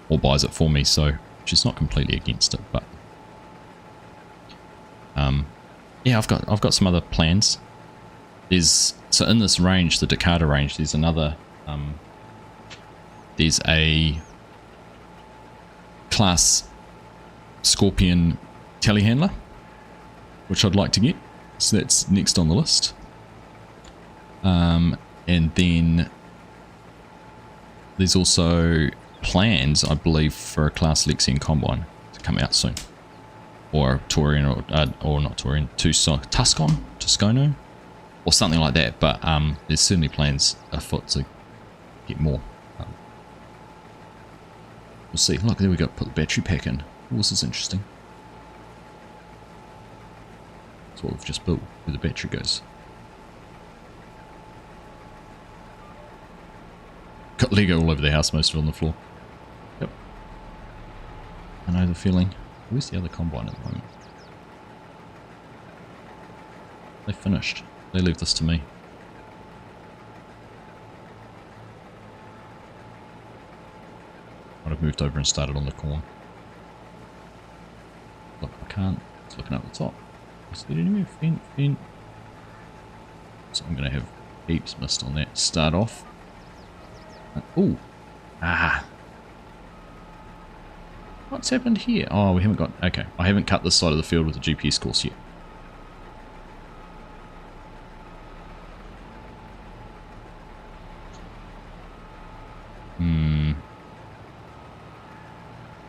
A: or buys it for me, so she's not completely against it, but yeah, I've got some other plans. So in this range, the Dakota range, there's another, there's a class Scorpion telehandler, which I'd like to get, so that's next on the list. And then there's also plans, I believe, for a class Lexian Combine to come out soon, or Taurian, or not Taurian, Tuscono, or something like that. But there's certainly plans afoot to get more. We'll see. Look, there we go. Put the battery pack in. Oh, this is interesting. That's what we've just built, where the battery goes. Got Lego all over the house, most of it on the floor. Yep. I know the feeling. Where's the other combine at the moment? They finished. They leave this to me. I'd have moved over and started on the corn. Look, I can't. It's looking up the top. Is there anywhere? Fin. So I'm going to have heaps missed on that. Start off. Ooh. Ah. What's happened here? Oh, we haven't got... Okay. I haven't cut this side of the field with the GPS course yet.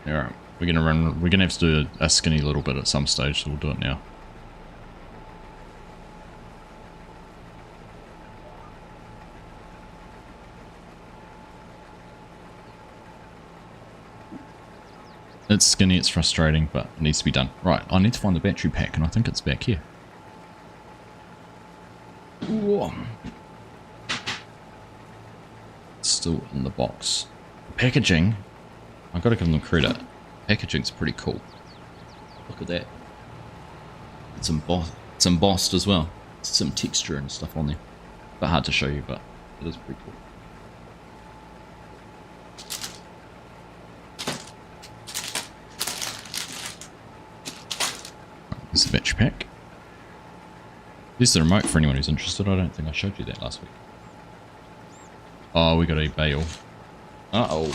A: Alright. We're going to run... We're going to have to do a skinny little bit at some stage, so we'll do it now. It's skinny, it's frustrating, but it needs to be done. Right, I need to find the battery pack, and I think it's back here. Whoa. It's still in the box. The packaging, I've got to give them credit. Packaging's pretty cool. Look at that. It's embossed as well. It's some texture and stuff on there. But hard to show you, but it is pretty cool. There's the battery pack. There's the remote for anyone who's interested. I don't think I showed you that last week. Oh, we got a bale. Uh-oh.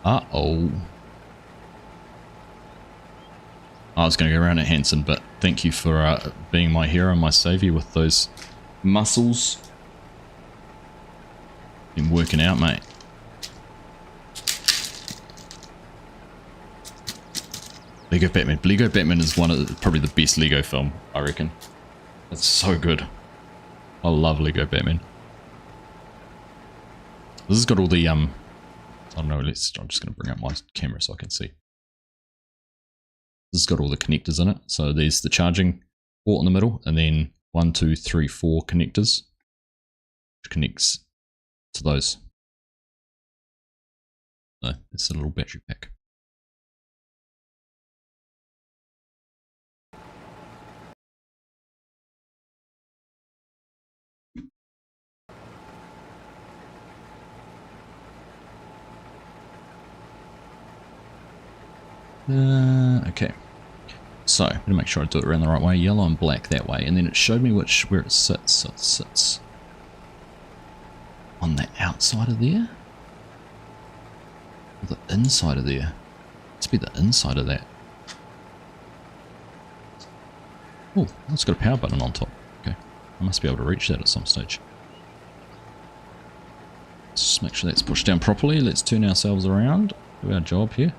A: Uh-oh. I was going to go around at Hanson, but thank you for being my hero, my saviour with those muscles. Been working out, mate. Lego Batman. Lego Batman is one of probably the best Lego film, I reckon. It's so good. I love Lego Batman. This has got all the I don't know. I'm just going to bring up my camera so I can see. This has got all the connectors in it. So there's the charging port in the middle, and then 1, 2, 3, 4 connectors, which connects to those. So it's a little battery pack. Okay, so I'm gonna make sure I do it around the right way. Yellow and black that way, and then it showed me where it sits. So it sits on the outside of there, or the inside of there. Let's be the inside of that. Oh, it's got a power button on top. Okay, I must be able to reach that at some stage. Let's just make sure that's pushed down properly. Let's turn ourselves around. Do our job here.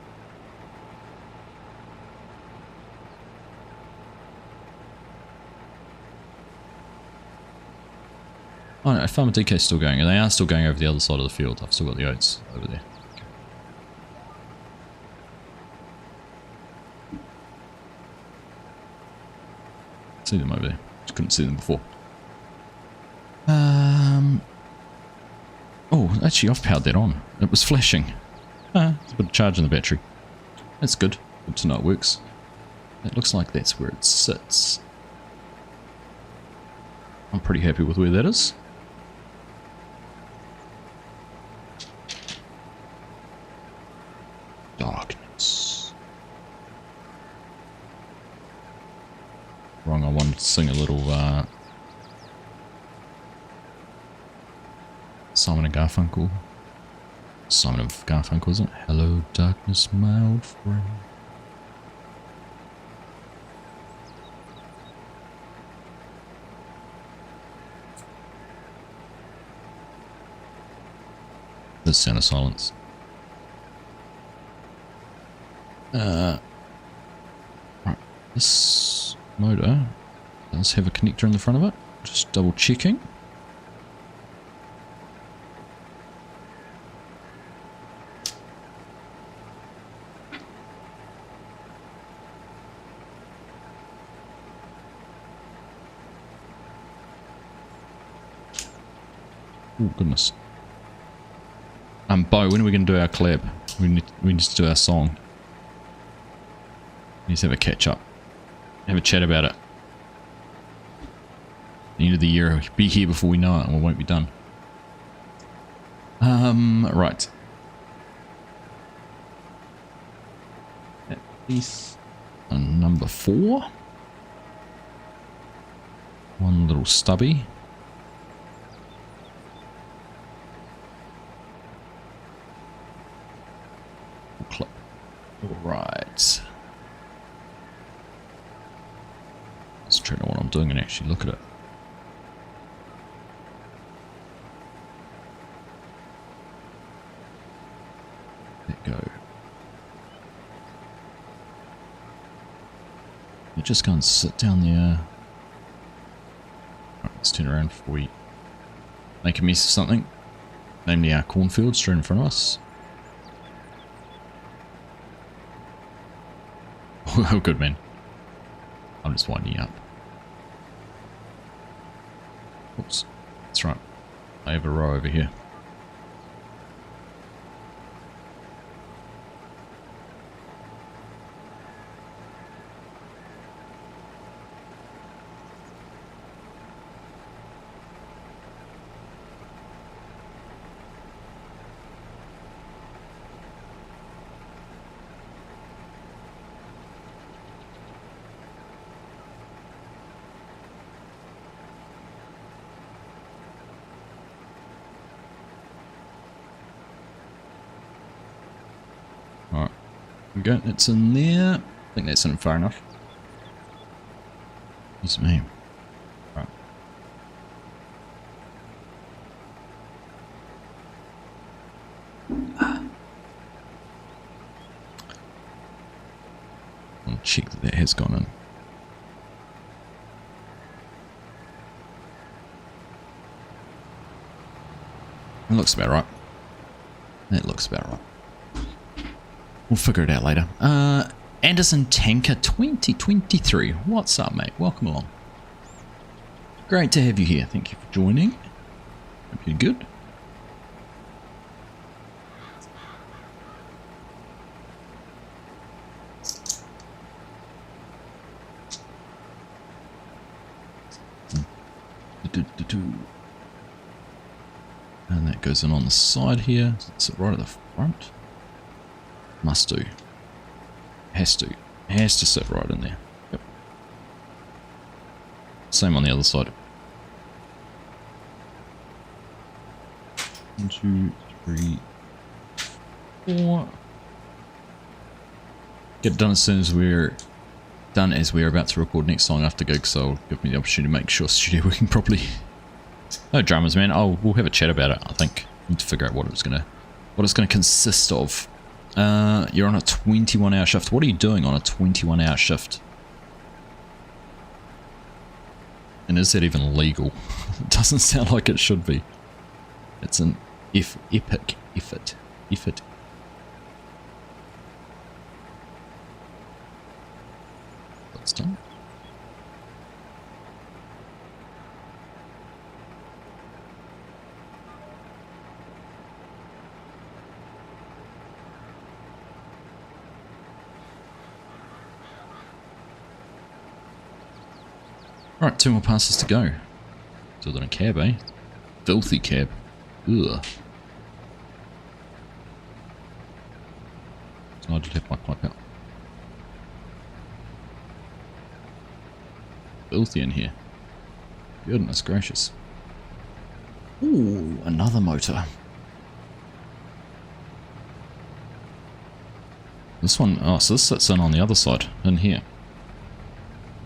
A: Oh no, Farmer DK's still going, and they are still going over the other side of the field. I've still got the oats over there. Okay. See them over there. Just couldn't see them before. Oh, actually I've powered that on. It was flashing. There's a bit of charge in the battery. That's good. Good to know it works. It looks like that's where it sits. I'm pretty happy with where that is. Darkness. Wrong, I wanted to sing a little Simon and Garfunkel. Simon and Garfunkel, isn't it? Hello darkness, my old friend. The sound of silence. Right. This motor does have a connector in the front of it. Just double checking. Oh goodness. Bo, when are we going to do our collab? We need to do our song. We need to have a catch up. Have a chat about it. The end of the year, we'll be here before we know it, and we won't be done. Right. At least number 4. One little stubby. Clip. Alright. Let's try to know what I'm doing and actually look at it. There you go. You just go and sit down there. Right, let's turn around before we make a mess of something. Namely our cornfield straight in front of us. Oh, good man. I'm just winding up. Oops. That's right. I have a row over here. Alright, we go. It's in there. I think that's in far enough. Use me. Right. I'll check that has gone in. It looks about right. That looks about right. We'll figure it out later. Anderson Tanker 2023. What's up, mate? Welcome along. Great to have you here. Thank you for joining. Hope you're good. And that goes in on the side here. Sit right at the front. Must do. Has to. Has to sit right in there. Yep. Same on the other side. 1, 2, 3, 4. Get it done as soon as we're done, as we're about to record next song after gig, so it'll give me the opportunity to make sure studio working properly. No dramas, man. We'll have a chat about it. I think need to figure out what it's gonna consist of. You're on a 21-hour shift. What are you doing on a 21-hour shift? And is that even legal? It doesn't sound like it should be. It's an epic effort. That's done. Alright, 2 more passes to go. Still in a cab, eh? Filthy cab. Ugh. So I did have my pipe out. Filthy in here. Goodness gracious. Ooh, another motor. This one, oh, so this sits in on the other side, in here.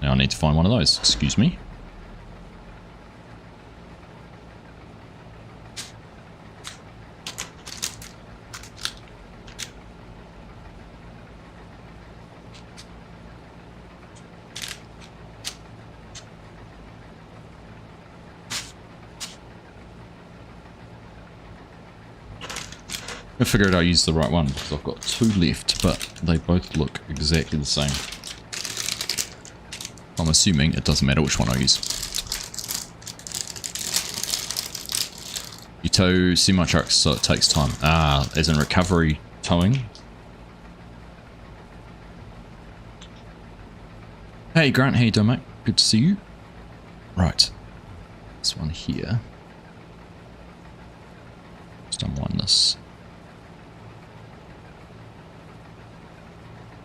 A: Now I need to find one of those. Excuse me. I figured I used the right one because I've got 2 left, but they both look exactly the same. I'm assuming it doesn't matter which one I use. You tow semi-trucks, so it takes time. Ah, as in recovery towing. Hey Grant, how you doing, mate? Good to see you. Right. This one here. Just unwind this.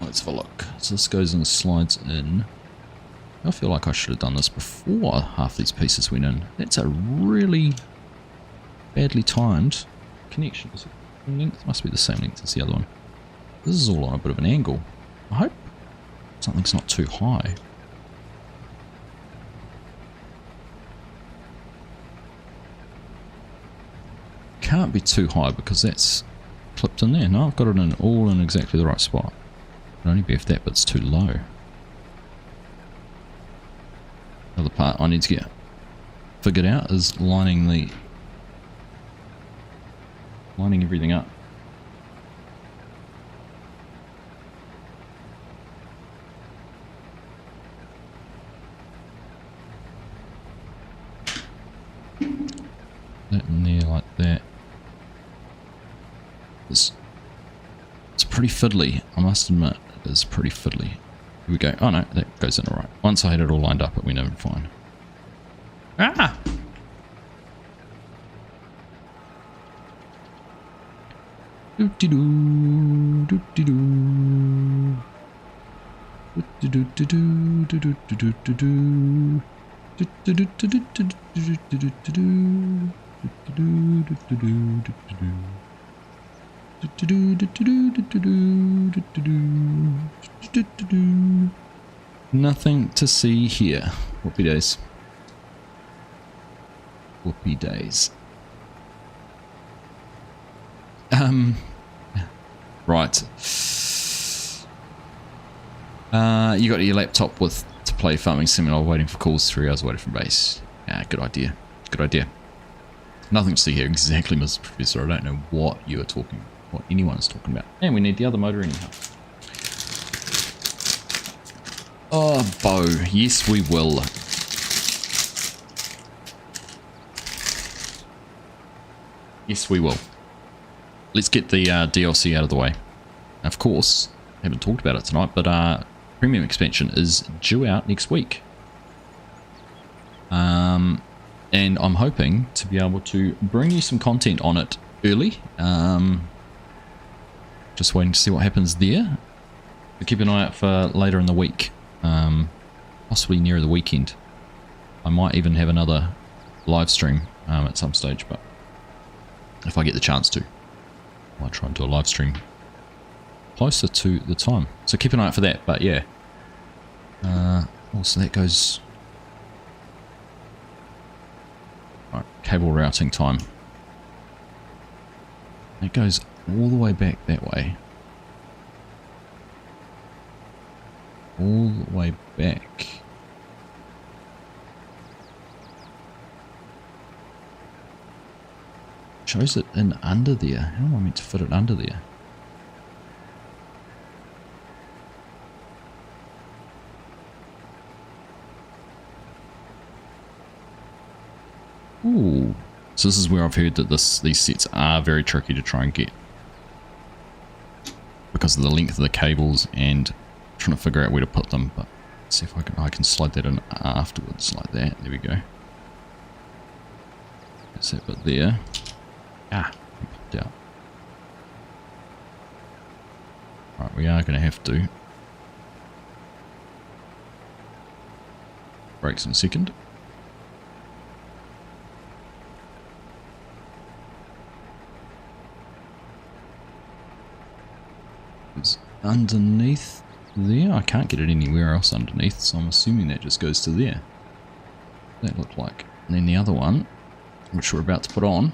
A: Let's have a look. So this goes and slides in. I feel like I should have done this before half these pieces went in. That's a really badly timed connection. Is it length? Must be the same length as the other one. This is all on a bit of an angle. I hope something's not too high. Can't be too high because that's clipped in there. No, I've got it in all in exactly the right spot. It'd only be if that bit's too low. Another part I need to get figured out is lining everything up. That in there like that. It's pretty fiddly, I must admit. It is pretty fiddly. Here we go. Oh no, that goes in alright. Once I had it all lined up, it went in fine. Ah! Doop-de-doo, doop-de-doo. Doop-de-doo-de-doo, doop-de-doo-de-doo. Doop-de-doo-de-doo-de-doo-de-doo. Doop-de-doo-de-doo-de-doo-de-doo. Nothing to see here. Whoopie days. Whoopie days. Right. You got your laptop to play Farming Simulator waiting for calls, 3 hours away from base. Yeah, good idea. Good idea. Nothing to see here exactly, Mr. Professor. I don't know what you are talking about. What anyone is talking about. And we need the other motor anyhow. Oh, Bo. Yes, we will. Yes, we will. Let's get the DLC out of the way. Of course, I haven't talked about it tonight, but Premium Expansion is due out next week. And I'm hoping to be able to bring you some content on it early. Just waiting to see what happens there. But keep an eye out for later in the week. Possibly near the weekend. I might even have another live stream at some stage, but if I get the chance to, I might try and do a live stream closer to the time. So keep an eye out for that, but yeah. Also that goes... Right, cable routing time. It goes all the way back that way. All the way back. Shows it in under there. How am I meant to fit it under there? Ooh. So this is where I've heard that these sets are very tricky to try and get. Because of the length of the cables and trying to figure out where to put them. But let's see if I can slide that in afterwards like that. There we go. That's that bit there. Ah, popped out. Right, we are going to have to brakes in a second. It's underneath there. I can't get it anywhere else underneath, so I'm assuming that just goes to there. That looked like. And then the other one, which we're about to put on,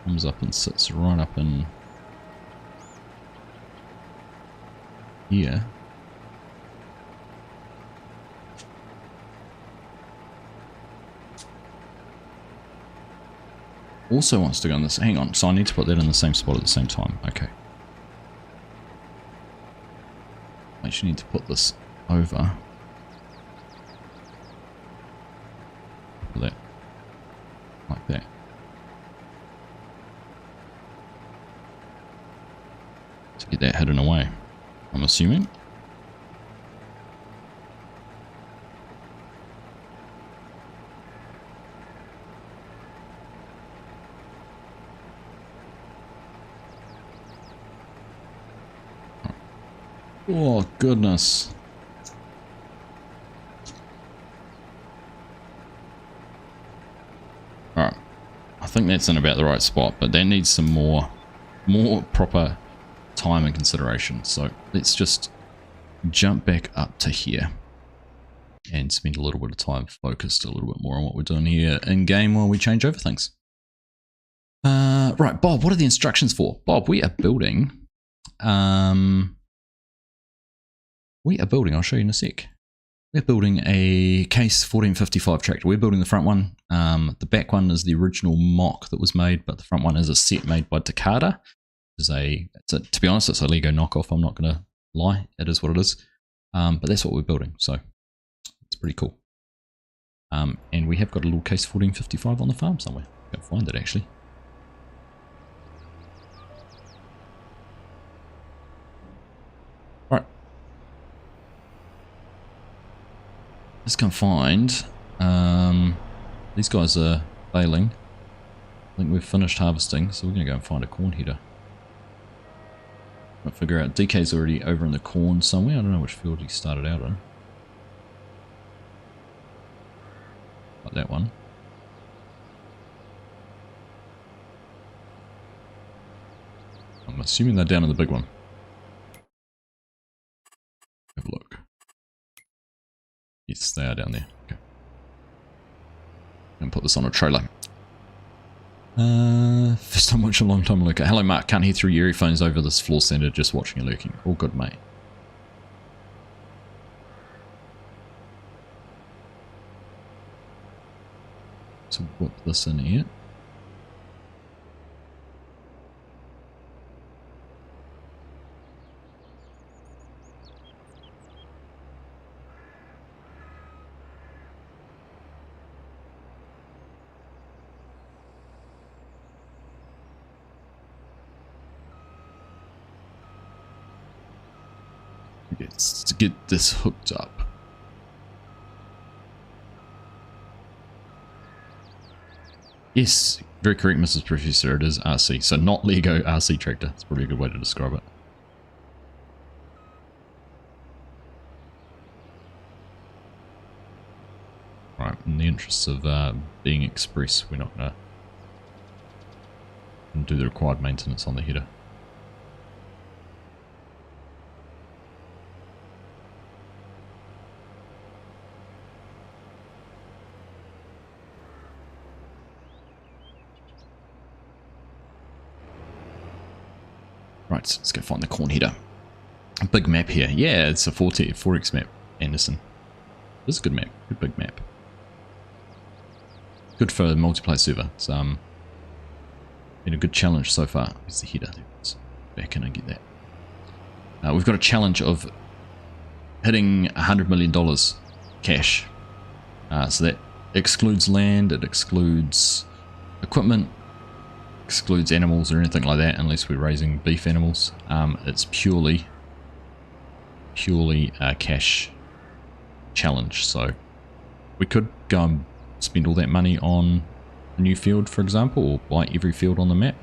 A: comes up and sits right up in here. Also wants to go in this. Hang on, so I need to put that in the same spot at the same time. Okay. I actually need to put this over. That. Like that. get that hidden away, I'm assuming. Oh, goodness. Alright. I think that's in about the right spot, but that needs some more proper time and consideration. So let's just jump back up to here and spend a little bit of time focused a little bit more on what we're doing here in game while we change over things. Right, Bob, what are the instructions for? Bob, we are building... I'll show you in a sec. We're building a Case 1455 tractor. We're building the front one. The back one is the original mock that was made, but the front one is a set made by Takata. To be honest, it's a Lego knockoff. I'm not going to lie. It is what it is. But that's what we're building, so it's pretty cool. And we have got a little Case 1455 on the farm somewhere. Can't find it actually. Right. Let's go and find. These guys are bailing. I think we've finished harvesting, so we're going to go and find a corn header. I'll figure out. DK's already over in the corn somewhere. I don't know which field he started out in. Like that one. I'm assuming they're down in the big one. Have a look. Yes, they are down there. Okay. And put this on a trailer. First time watching, a long time lurker. Hello Mark, can't hear through your earphones over this floor standard, just watching you lurking. All good, mate. So whip this in here. To get this hooked up. Yes, very correct, Mrs. Professor. It is RC, so not Lego RC tractor. That's probably a good way to describe it. Right, in the interests of being express, we're not going to do the required maintenance on the header. Right, so let's go find the corn header. A big map here. Yeah, it's a 4x map, Anderson. This is a good map. Good big map. Good for a multiplayer server. It's been a good challenge so far. Where's the header? There it is. Back in and get that. We've got a challenge of hitting $100 million cash. So that excludes land, it excludes equipment, excludes animals or anything like that, unless we're raising beef animals. It's purely a cash challenge. So we could go and spend all that money on a new field, for example, or buy every field on the map,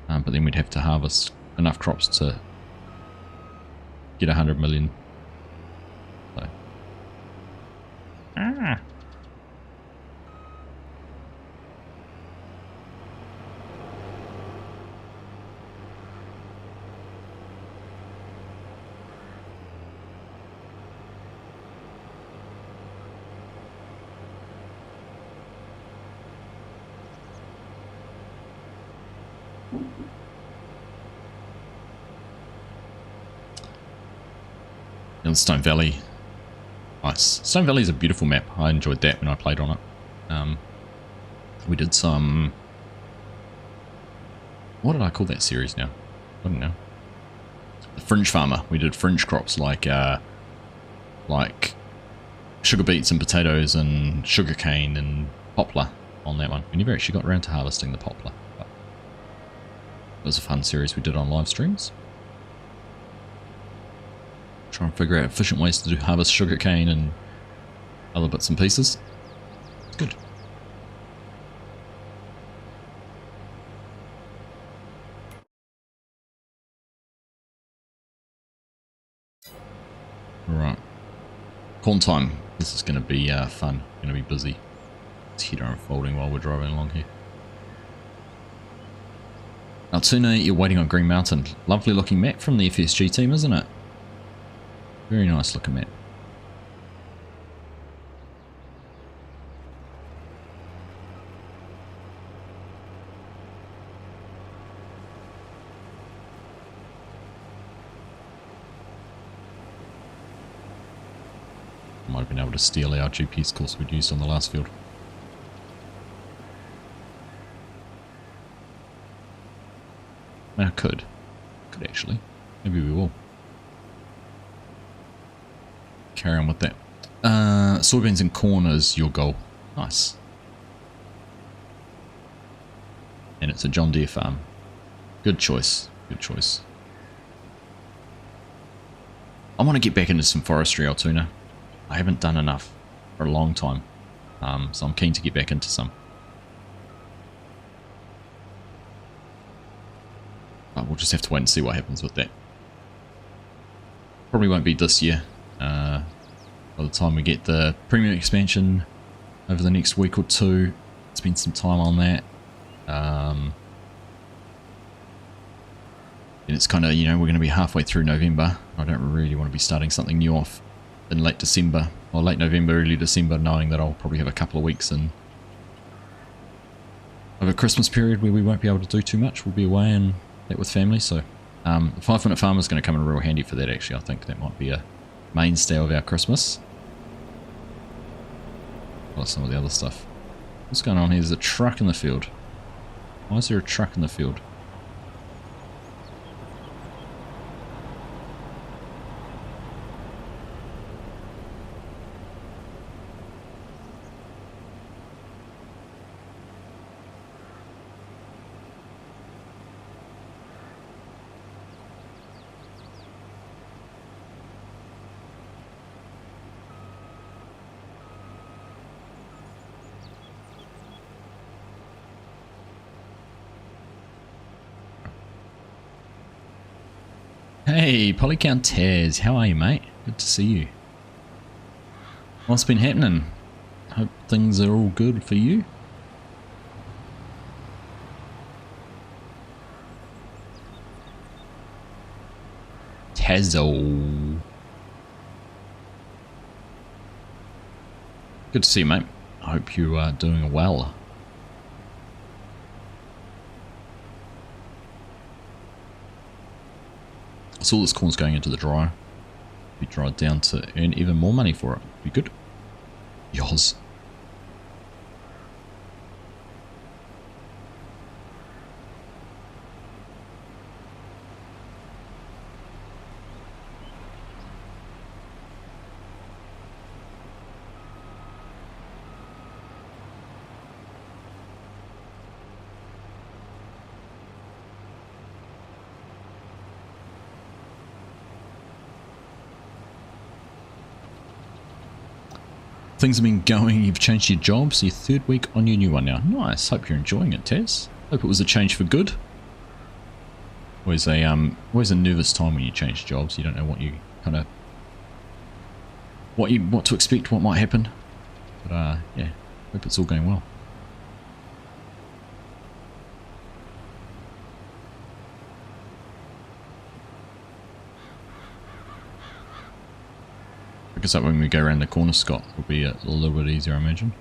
A: but then we'd have to harvest enough crops to get 100 million. So. And Stone Valley, nice. Stone Valley is a beautiful map. I enjoyed that when I played on it. We did some, what did I call that series now? I don't know. The Fringe Farmer. We did fringe crops like sugar beets and potatoes and sugar cane and poplar on that one. We never actually got around to harvesting the poplar, but it was a fun series we did on live streams. Try and figure out efficient ways to harvest sugarcane and other bits and pieces. It's good. Right. Corn time. This is going to be fun. Going to be busy. It's header unfolding while we're driving along here. Altoona, you're waiting on Green Mountain. Lovely looking map from the FSG team, isn't it? Very nice looking map. Might have been able to steal our GPS course we'd used on the last field. I could. Could actually. Maybe we will. Carry on with that. Soybeans and corn is your goal. Nice. And it's a John Deere farm. Good choice. Good choice. I want to get back into some forestry, Altoona. I haven't done enough for a long time. So I'm keen to get back into some. But we'll just have to wait and see what happens with that. Probably won't be this year. By the time we get the premium expansion over the next week or two, spend some time on that. And it's kind of, you know, we're going to be halfway through November. I don't really want to be starting something new off in late December, or late November, early December, knowing that I'll probably have a couple of weeks in over Christmas period where we won't be able to do too much. We'll be away and that with family, so the 5 Minute Farmer is going to come in real handy for that. Actually, I think that might be a mainstay of our Christmas. Like some of the other stuff. What's going on here? There's a truck in the field. Why is there a truck in the field? Hey, Polycount Taz, how are you, mate? Good to see you. What's been happening? Hope things are all good for you. Tazzo. Good to see you, mate. I hope you are doing well. So all this corn's going into the dryer. Be dried down to earn even more money for it. Be good. Yoz. Things have been going, you've changed your job, so your 3rd week on your new one now. Nice, hope you're enjoying it, Taz. Hope it was a change for good. Always a nervous time when you change jobs. You don't know what you kind of what to expect, what might happen. But yeah, hope it's all going well. I guess that when we go around the corner, Scott, will be a little bit easier, I imagine.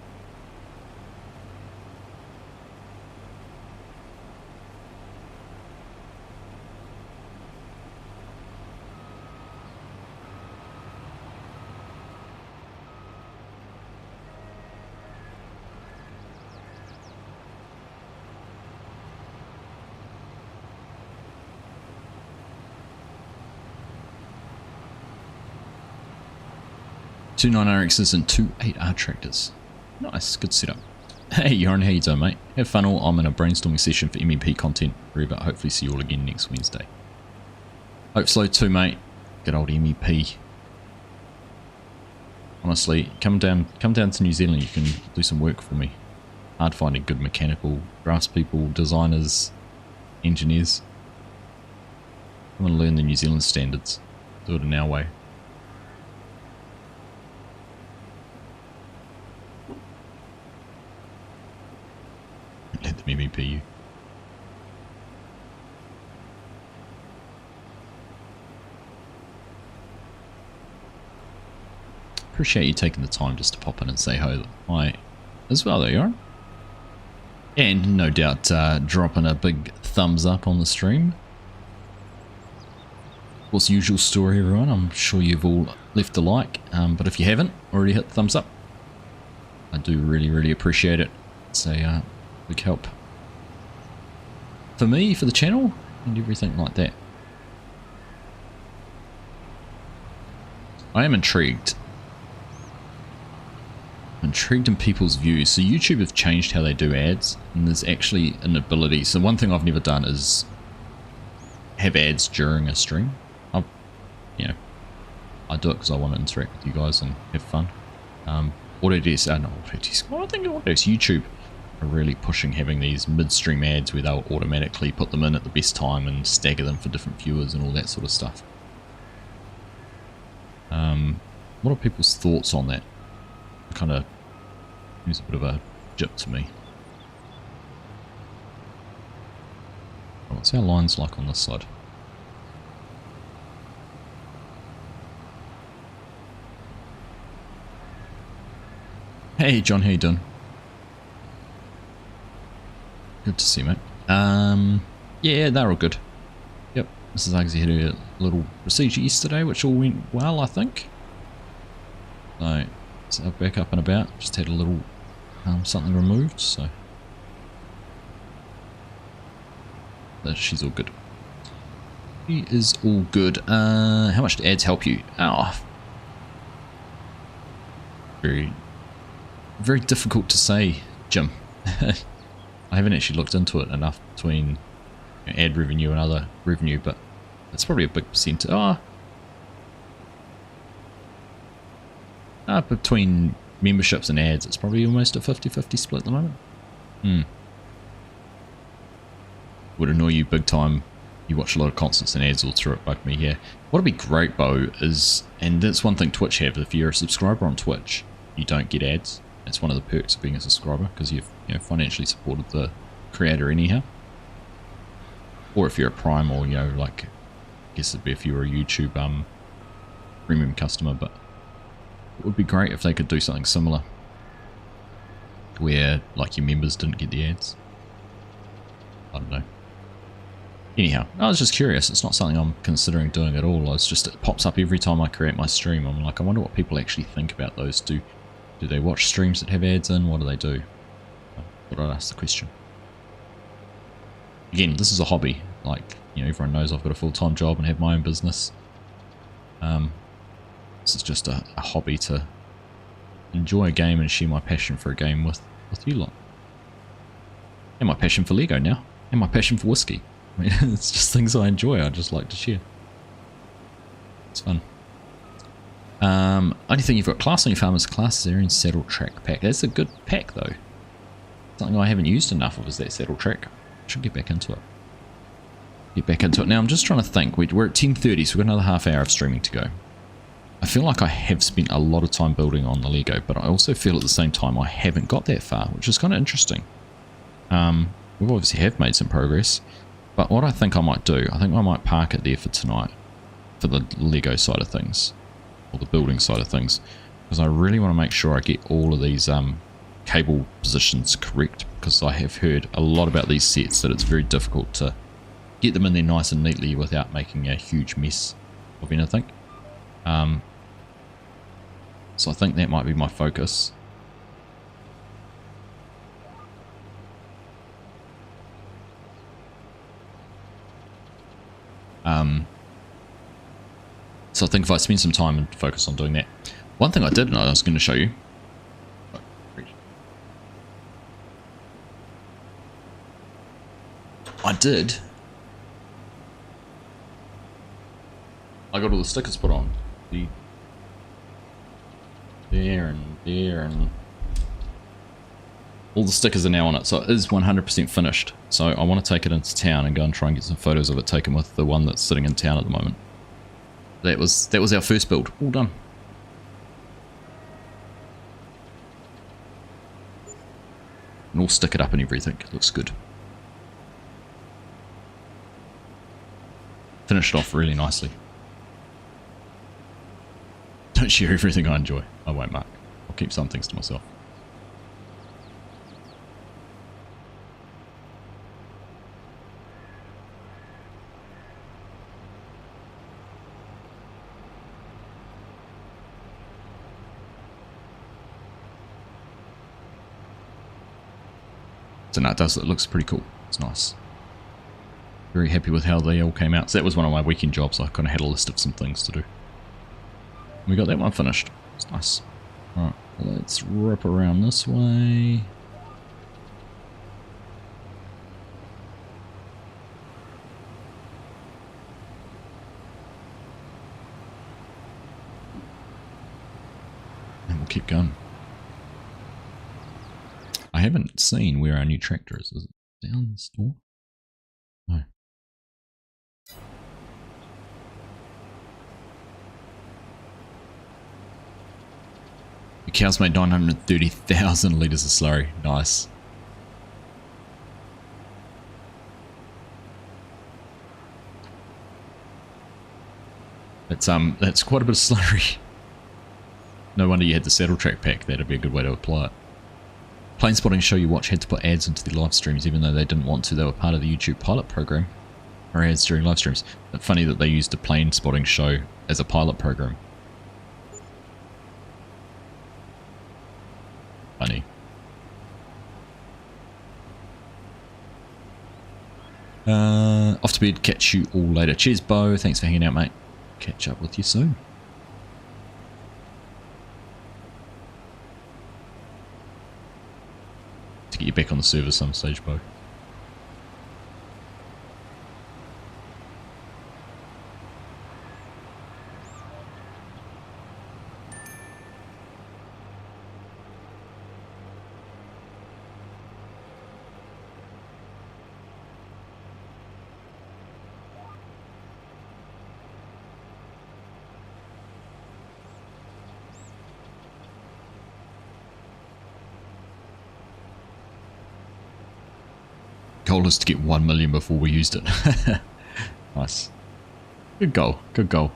A: Two 9RXs and two 8R tractors. Nice, good setup. Hey, Yoran, how you doing, mate? Have fun all. I'm in a brainstorming session for MEP content forever. Hopefully see you all again next Wednesday. Hope so too, mate. Good old MEP. Honestly, come down to New Zealand. You can do some work for me. Hard finding good mechanical craftspeople, designers, engineers. Come and learn the New Zealand standards. Do it in our way. Let them MEP you. Appreciate you taking the time just to pop in and say hi as well, there you are. And no doubt dropping a big thumbs up on the stream. Of course, usual story, everyone. I'm sure you've all left a like, but if you haven't already, hit the thumbs up. I do really appreciate it. It's a big help for me, for the channel, and everything like that. I am intrigued in people's views. So YouTube have changed how they do ads, and there's actually an ability. So one thing I've never done is have ads during a stream. I do it because I want to interact with you guys and have fun. YouTube are really pushing having these mid-stream ads where they'll automatically put them in at the best time and stagger them for different viewers and all that sort of stuff. What are people's thoughts on that? Kind of seems a bit of a jip to me. What's our lines like on this side? Hey John, how you doing? Good to see you, mate. Yeah, they're all good. Yep, Mrs. Argsy had a little procedure yesterday, which all went well, I think. So back up and about. Just had a little something removed, so she's all good. She is all good. How much do ads help you? Oh, very difficult to say, Jim. I haven't actually looked into it enough between ad revenue and other revenue, but it's probably a big percent. Between memberships and ads, it's probably almost a 50-50 split at the moment. Would annoy you big time. You watch a lot of concerts and ads all through it, bug me, yeah. What would be great, Bo, is, and that's one thing Twitch have, if you're a subscriber on Twitch, you don't get ads. That's one of the perks of being a subscriber, because you've financially supported the creator anyhow. Or if you're a Prime, or like, I guess it'd be if you were a YouTube premium customer, but it would be great if they could do something similar, where like your members didn't get the ads. I don't know. Anyhow, I was just curious. It's not something I'm considering doing at all. It pops up every time I create my stream. I'm like, I wonder what people actually think about those. Do they watch streams that have ads in? What do they do? I thought I'd ask the question. Again, this is a hobby. Like, everyone knows I've got a full-time job and have my own business. This is just a hobby to enjoy a game and share my passion for a game with you lot. And my passion for Lego now. And my passion for whiskey. I mean, it's just things I enjoy. I just like to share. It's fun. Only thing you've got class on your farmer's class is their own saddle track pack. That's a good pack though. Something I haven't used enough of is that saddle track. I should get back into it. Now I'm just trying to think. We're at 10:30, so we've got another half hour of streaming to go. I feel like I have spent a lot of time building on the Lego, but I also feel at the same time I haven't got that far, which is kind of interesting. We obviously have made some progress, but what I think I might do, I think I might park it there for tonight, for the Lego side of things, or the building side of things, because I really want to make sure I get all of these cable positions correct, because I have heard a lot about these sets that it's very difficult to get them in there nice and neatly without making a huge mess of anything. So I think that might be my focus. So I think if I spend some time and focus on doing that. One thing I did, and I was going to show you. I got all the stickers put on. there and there, and all the stickers are now on it, so it is 100% finished. So I want to take it into town and go and try and get some photos of it taken with the one that's sitting in town at the moment. That was our first build, all done. And we'll stick it up and everything. It looks good. Finished off really nicely. Don't share everything I enjoy. I won't, Mark. I'll keep some things to myself. So no, it looks pretty cool. It's nice. Very happy with how they all came out. So that was one of my weekend jobs. I kind of had a list of some things to do. We got that one finished. It's nice. Alright, let's rip around this way. And we'll keep going. I haven't seen where our new tractor is. Is it down the store? No. The cows made 930,000 litres of slurry. Nice. That's quite a bit of slurry. No wonder you had the saddle track pack. That'd be a good way to apply it. Plane Spotting Show You Watch had to put ads into the live streams even though they didn't want to. They were part of the YouTube pilot program. Or ads during live streams. It's funny that they used a Plane Spotting Show as a pilot program. Funny. Off to bed. Catch you all later. Cheers, Bo. Thanks for hanging out, mate. Catch up with you soon. To get you back on the server some stage, Bo. Goal is to get 1 million before we used it. Nice. Good goal. Good goal.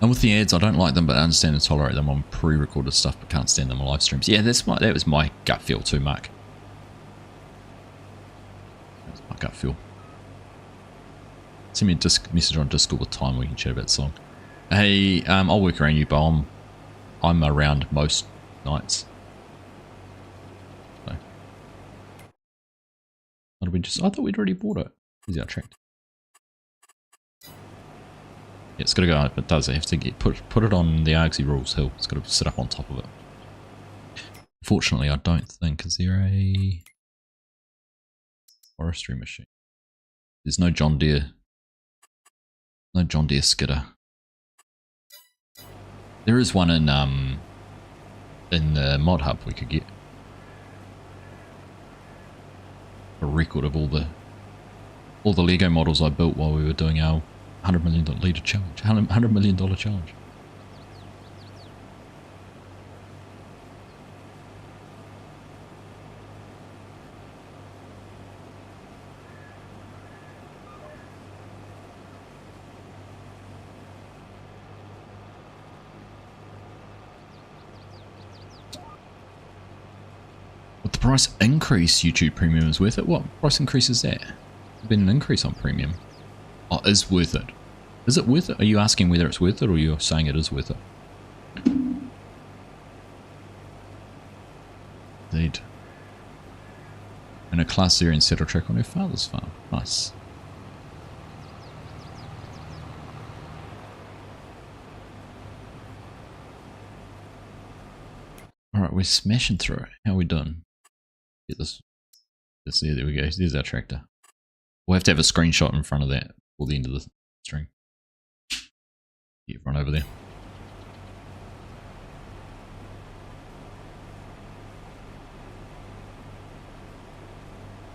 A: And with the ads, I don't like them, but I understand and tolerate them on pre-recorded stuff, but can't stand them on live streams. Yeah, that was my gut feel too, Mark. That was my gut feel. Send me a message on Discord with time we can chat about the song. Hey, I'll work around you, but I'm around most nights. So. What did we just? I thought we'd already bought it. Is our tractor? Yeah, it's got to go up. It does. I have to put it on the Argsy rules hill. It's got to sit up on top of it. Fortunately, I don't think. Is there a forestry machine? There's no John Deere. No John Deere skidder. There is one in the mod hub we could get. A record of all the Lego models I built while we were doing our $100 million challenge. $100 million challenge. With the price increase, YouTube Premium is worth it. What price increase is that? There's been an increase on Premium. Oh, is worth it. Is it worth it? Are you asking whether it's worth it, or you're saying it is worth it? Indeed. And a class zero and settle track on her father's farm. Nice. Alright, we're smashing through it. How are we doing? Get this There we go. There's our tractor. We'll have to have a screenshot in front of that for the end of the string. Get everyone over there.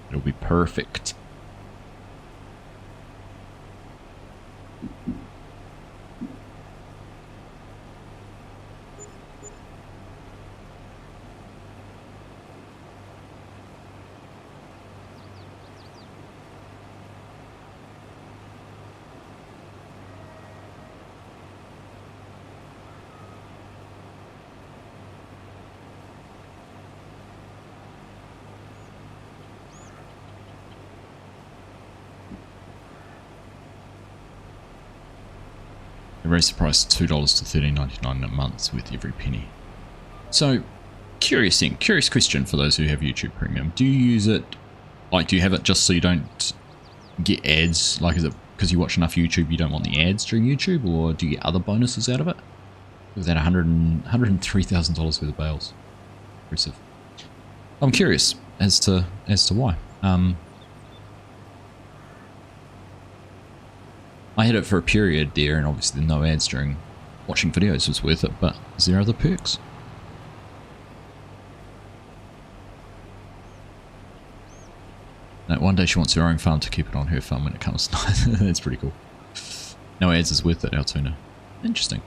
A: It'll be perfect. They raised the price $2 to $13.99 a month with every penny. So, curious question for those who have YouTube Premium. Do you use it, like, do you have it just so you don't get ads? Like, is it because you watch enough YouTube you don't want the ads during YouTube, or do you get other bonuses out of it? Is that $103,000 worth of bales? Impressive. I'm curious as to why. I had it for a period there, and obviously no ads during watching videos was worth it, but is there other perks? No, one day she wants her own farm to keep it on her farm when it comes. That's pretty cool. No ads is worth it, Altoona. Interesting.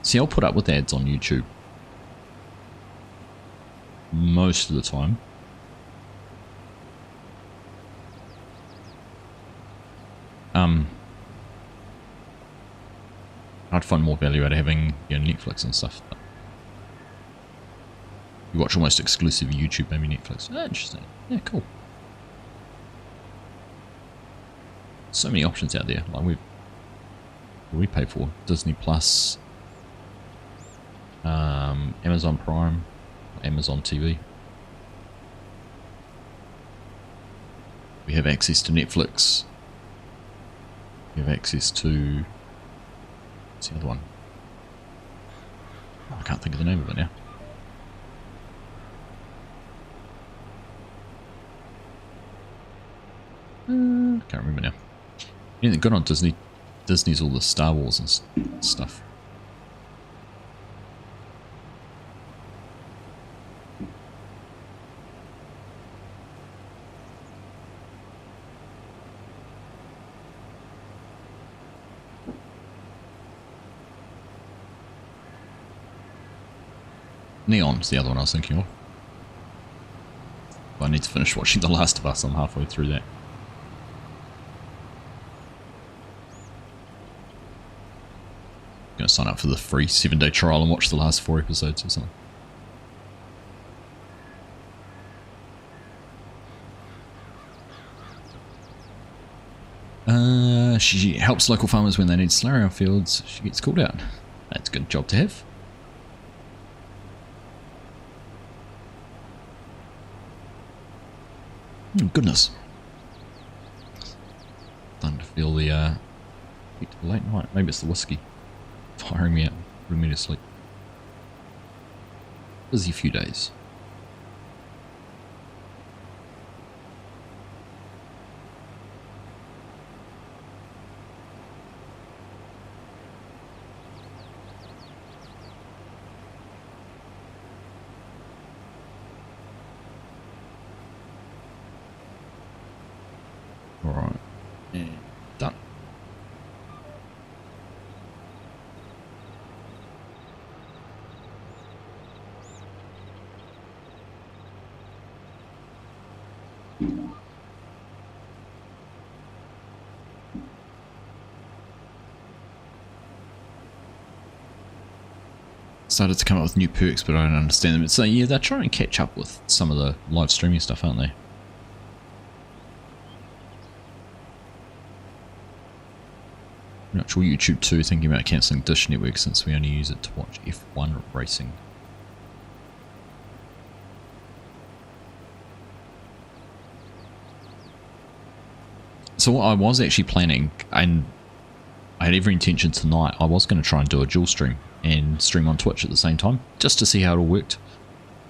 A: See, I'll put up with ads on YouTube most of the time. I'd find more value out of having, you know, Netflix and stuff. But you watch almost exclusive YouTube, maybe Netflix. Oh, interesting. Yeah, cool. So many options out there. Like we pay for Disney Plus, Amazon Prime, Amazon TV. We have access to Netflix. We have access to, what's the other one? Oh, I can't think of the name of it now. Can't remember now. Anything good on Disney? Disney's all the Star Wars and stuff. Neon's the other one I was thinking of. But I need to finish watching The Last of Us. I'm halfway through that. Gonna sign up for the free 7-day trial and watch the last 4 episodes or something. She helps local farmers when they need solarium fields. She gets called out. That's a good job to have. Oh, goodness. Starting to feel the late night. Maybe it's the whiskey firing me out, putting me to sleep. Busy few days. Alright. And done. Started to come up with new perks, but I don't understand them. So yeah, they're trying to catch up with some of the live streaming stuff, aren't they? I'm not sure YouTube 2 thinking about cancelling Dish Network since we only use it to watch F1 racing. So what I was actually planning, and I had every intention tonight. I was going to try and do a dual stream and stream on Twitch at the same time, just to see how it all worked.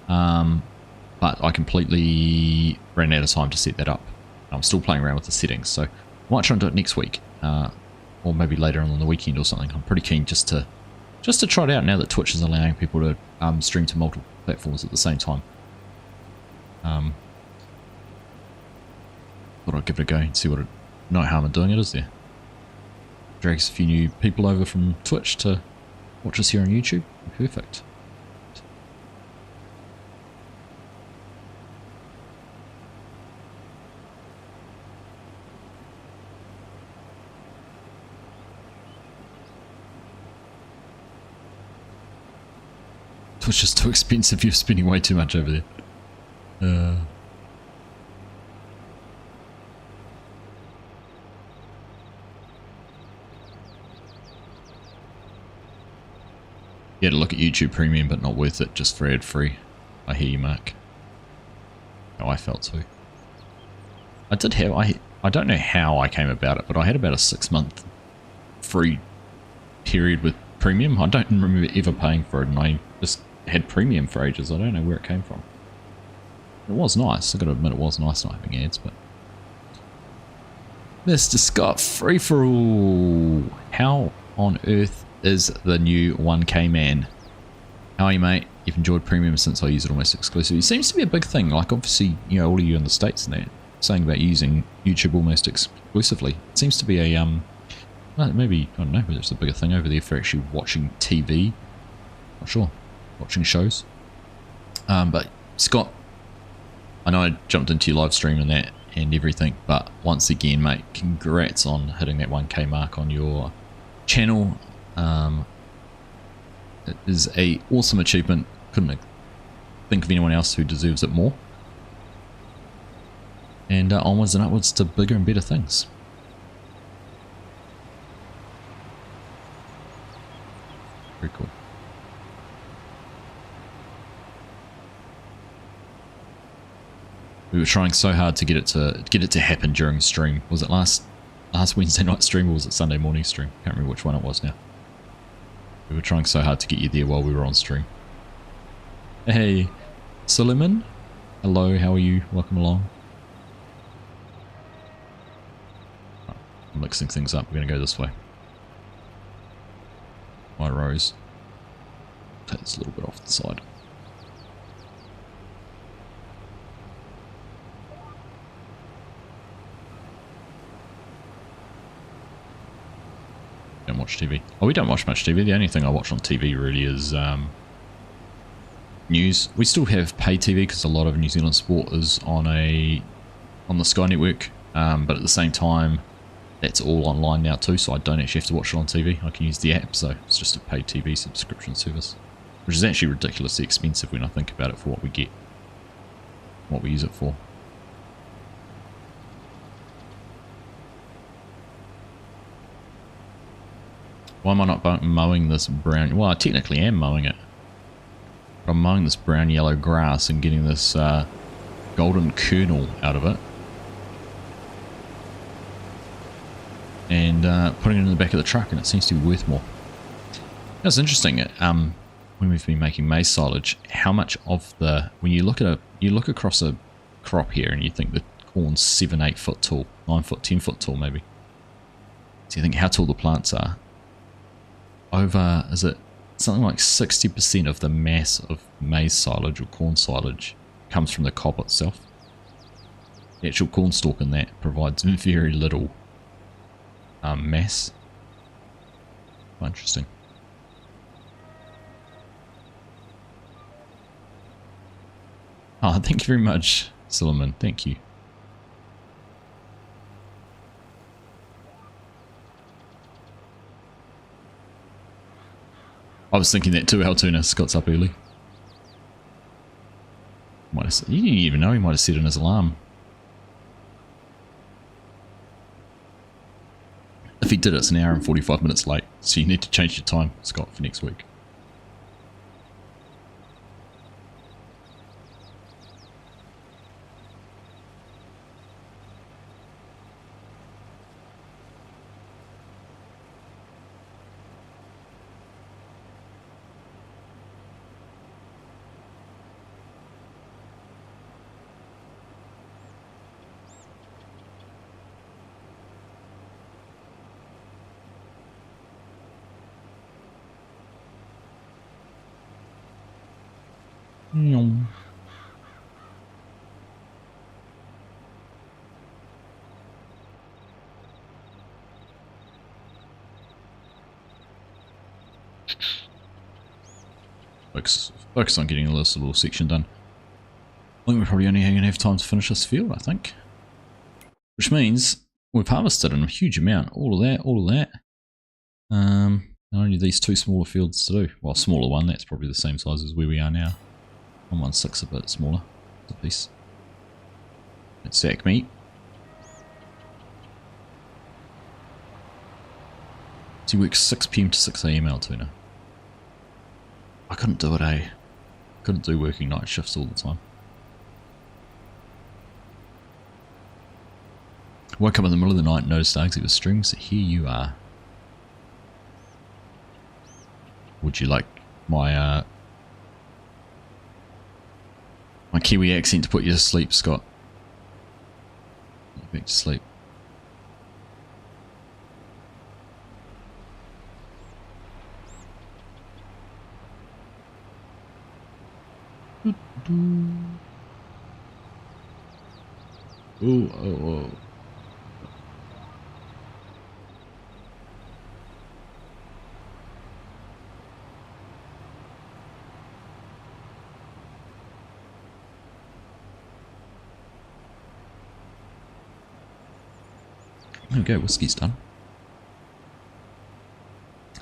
A: But I completely ran out of time to set that up. I'm still playing around with the settings, so I might try and do it next week, or maybe later on the weekend or something. I'm pretty keen just to try it out now that Twitch is allowing people to stream to multiple platforms at the same time. Thought I'd give it a go and see what no harm in doing it, is there? Drags a few new people over from Twitch to watch us here on YouTube. Perfect. Twitch is too expensive. You're spending way too much over there. Yeah, to look at YouTube Premium, but not worth it just for ad free. I hear you, Mark. How I felt too. I did have, I don't know how I came about it, but I had about a 6-month free period with Premium. I don't remember ever paying for it, and I just had Premium for ages. I don't know where it came from. It was nice. I got to admit, it was nice not having ads, but Mr. Scott, free for all. How on earth is the new 1K man? How are you, mate? You've enjoyed Premium since I use it almost exclusively. It seems to be a big thing. Like, obviously, you know, all of you in the States and that saying about using YouTube almost exclusively. It seems to be a maybe, I don't know whether it's a bigger thing over there for actually watching TV. Not sure. Watching shows. But Scott, I know I jumped into your live stream and that and everything, but once again, mate, congrats on hitting that 1K mark on your channel. It is a awesome achievement. Couldn't think of anyone else who deserves it more. And onwards and upwards to bigger and better things. Very cool. We were trying so hard to get it to happen during stream. Was it last Wednesday night stream, or was it Sunday morning stream? Can't remember which one it was now. We were trying so hard to get you there while we were on stream. Hey, Suleiman. Hello, how are you? Welcome along. I'm mixing things up. We're going to go this way. My rose. Take this a little bit off the side. Don't watch TV. Oh, we don't watch much TV. The only thing I watch on TV really is news. We still have pay TV because a lot of New Zealand sport is on the Sky Network, but at the same time that's all online now too, so I don't actually have to watch it on TV. I can use the app, so it's just a paid TV subscription service, which is actually ridiculously expensive when I think about it for what we get, what we use it for. Why am I not mowing this brown? Well, I technically am mowing it. But I'm mowing this brown yellow grass and getting this golden kernel out of it. And putting it in the back of the truck, and it seems to be worth more. That's interesting. When we've been making maize silage, how much of the, when you look across a crop here and you think the corn's 7-8 foot tall, 9 foot, 10 foot tall maybe. So you think how tall the plants are. Over, is it something like 60% of the mass of maize silage or corn silage comes from the cob itself. The actual corn stalk in that provides very little mass. Quite interesting. Oh, thank you very much, Suleiman. Thank you. I was thinking that too, Altoona. Scott's up early. You didn't even know he might have set in his alarm. If he did, it's an hour and 45 minutes late, so you need to change your time, Scott, for next week. Yum. Focus on getting this little section done. I think we're probably only going to have time to finish this field, I think. Which means we've harvested a huge amount. All of that, all of that. Only these two smaller fields to do. Well, smaller one, that's probably the same size as where we are now. 116 a bit smaller. It's a piece. That's sack meat. So he works 6 PM to 6 AM Altoona. I couldn't do it, eh? Couldn't do working night shifts all the time. Woke up in the middle of the night and noticed Argsy was streaming, so here you are. Would you like my my Kiwi accent to put you to sleep, Scott? Back to sleep. Oh. There we go, whiskey's done.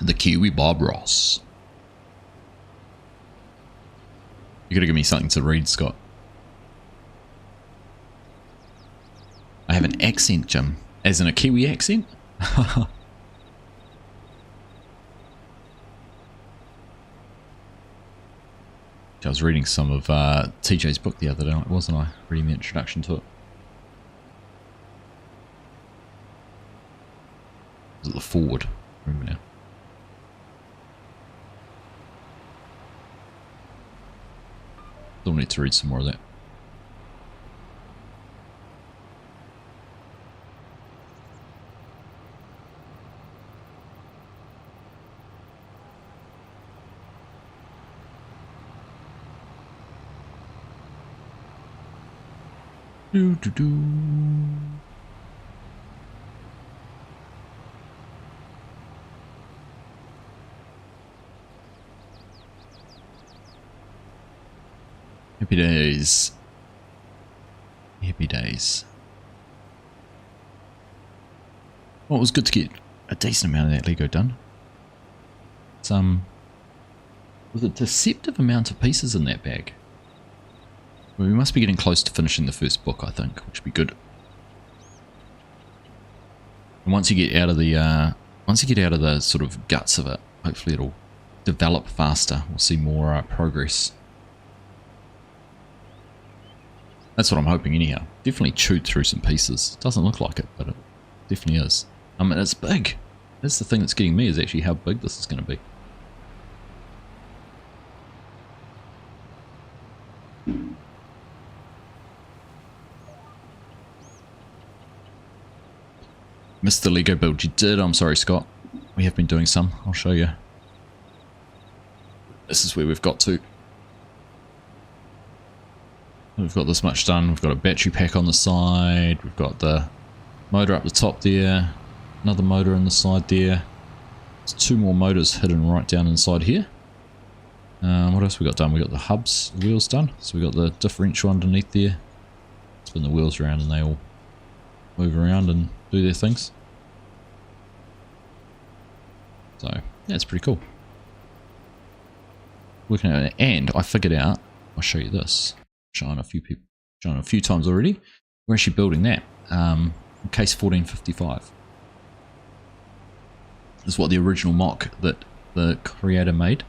A: The Kiwi Bob Ross. You gotta give me something to read, Scott. I have an accent, Jim. As in a Kiwi accent? I was reading some of TJ's book the other night, wasn't I? Reading the introduction to it. Was it the forward? I remember now. Still need to read some more of that. Do do do. Happy days. Happy days. Well, it was good to get a decent amount of that Lego done. It's with a deceptive amount of pieces in that bag. Well, we must be getting close to finishing the first book, I think, which would be good. And once you get out of the sort of guts of it, hopefully it'll develop faster. We'll see more progress. That's what I'm hoping anyhow. Definitely chewed through some pieces. Doesn't look like it, but it definitely is. I mean, it's big. That's the thing that's getting me, is actually how big this is going to be. Missed the Lego build. You did? I'm sorry, Scott. We have been doing some. I'll show you. This is where we've got to. We've got this much done. We've got a battery pack on the side. We've got the motor up the top there. Another motor on the side there. There's 2 more motors hidden right down inside here. What else we got done? We got the hubs, the wheels done. So we got the differential underneath there. Spin the wheels around and they all move around and do their things. So yeah, it's pretty cool. Working at it, and I figured out. I'll show you this. Shown a few times already. We're actually building that. Case 1455. This is what the original mock that the creator made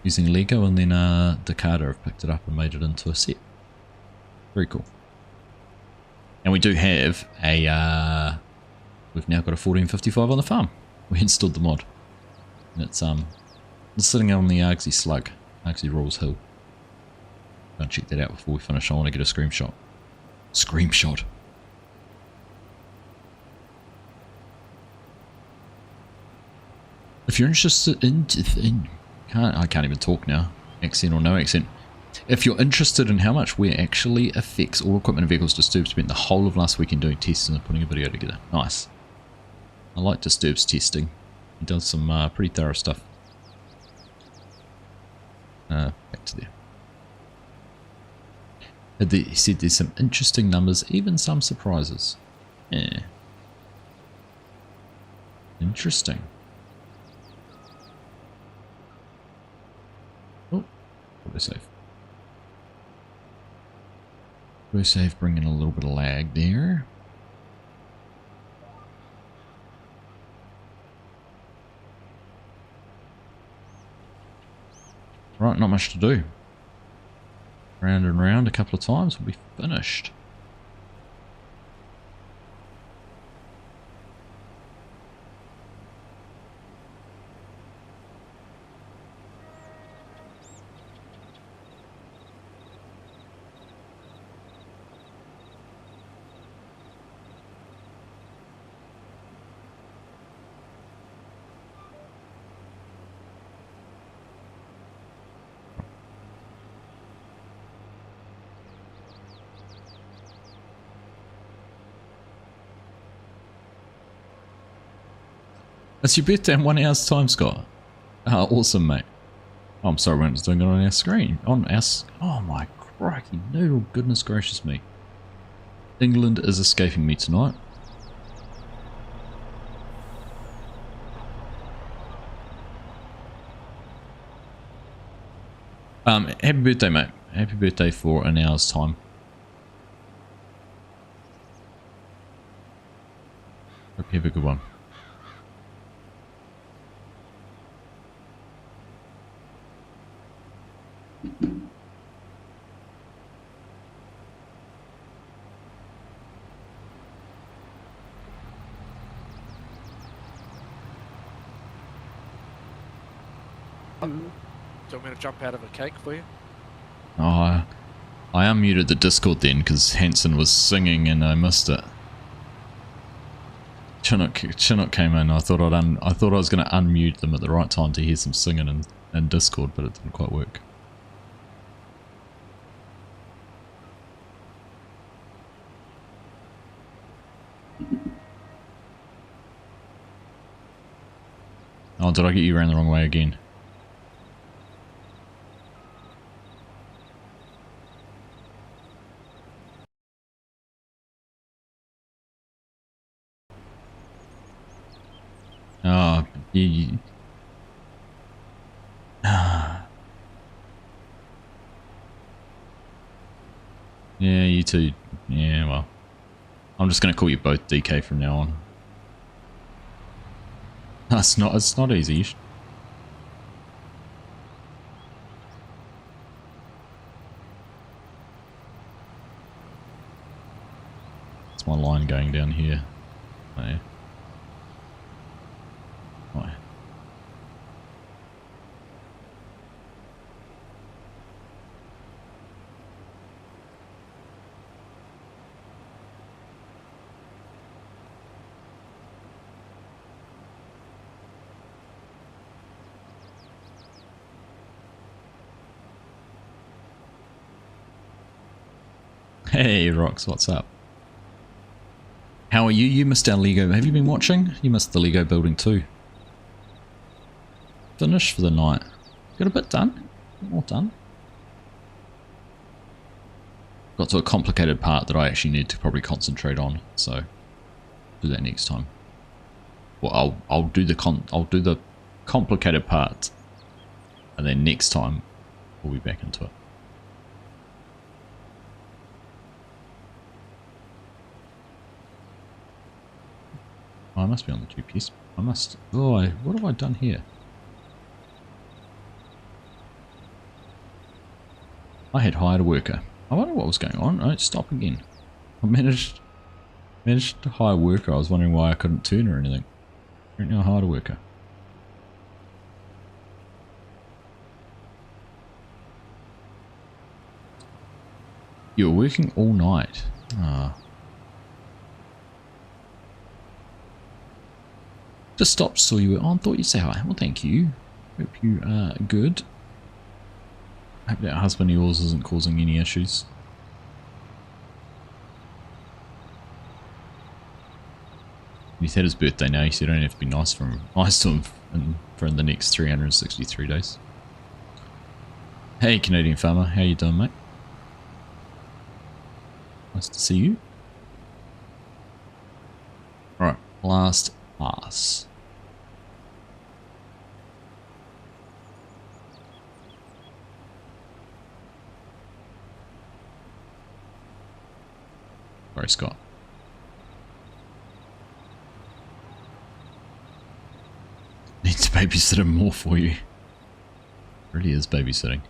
A: using Lego, and then Dakota have picked it up and made it into a set. Very cool. And we do have a we've now got a 1455 on the farm. We installed the mod, and it's sitting on the Argsy slug, Argsy Rolls Hill. Go and check that out before we finish. I want to get a screenshot. Screenshot. If you're interested in I can't even talk now, accent or no accent. If you're interested in how much wear actually affects all equipment and vehicles, Disturb spent the whole of last weekend doing tests and putting a video together. Nice. I like Disturb's testing. He does some pretty thorough stuff. Back to there. He said there's some interesting numbers, even some surprises. Yeah. Interesting. Oh, we're safe. We're safe, bringing a little bit of lag there. Right, not much to do. Round and round a couple of times, we'll be finished. It's your birthday in 1 hour's time, Scott. Awesome, mate. Oh, I'm sorry, we're not doing it on our screen. On our... Oh my crikey noodle, goodness gracious me. England is escaping me tonight. Happy birthday, mate. Happy birthday for an hour's time. Hope you have a good one.
B: Do you want me to jump out of a cake for you?
A: Oh, I unmuted the Discord then because Hanson was singing and I missed it. Chinook came in. I thought I was going to unmute them at the right time to hear some singing in Discord, but it didn't quite work. Oh, did I get you around the wrong way again? Oh, yeah, yeah, you too. Yeah, well, I'm just gonna call you both DK from now on. It's not easy. It's my line going down here. Oh, yeah. Oh. Hey Rox, what's up? How are you? You missed our Lego. Have you been watching? You missed the Lego building too. Finished for the night. Got a bit done. All done. Got to a complicated part that I actually need to probably concentrate on, so do that next time. Well, I'll do the complicated part, and then next time we'll be back into it. Oh, I must be on the GPS. I must. Oh, what have I done here? I had hired a worker. I wonder what was going on. Oh, stop again. I managed to hire a worker. I was wondering why I couldn't turn or anything. Apparently I hired a worker. You were working all night. Ah. Just stopped, saw you were on, thought you'd say hi. Well, thank you. Hope you are good. Hope that husband of yours isn't causing any issues. He's had his birthday now, so you don't have to be nice to him for the next 363 days. Hey Canadian farmer, how you doing, mate? Nice to see you. Alright, last pass. Sorry, Scott. Need to babysit him more for you. Really is babysitting.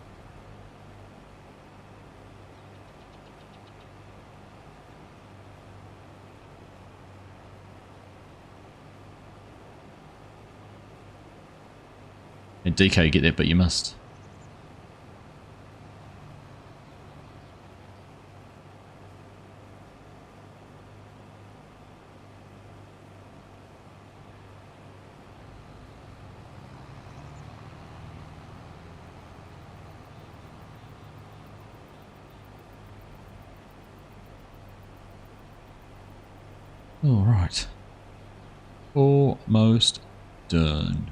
A: And DK, get that bit you missed. All right. Almost done.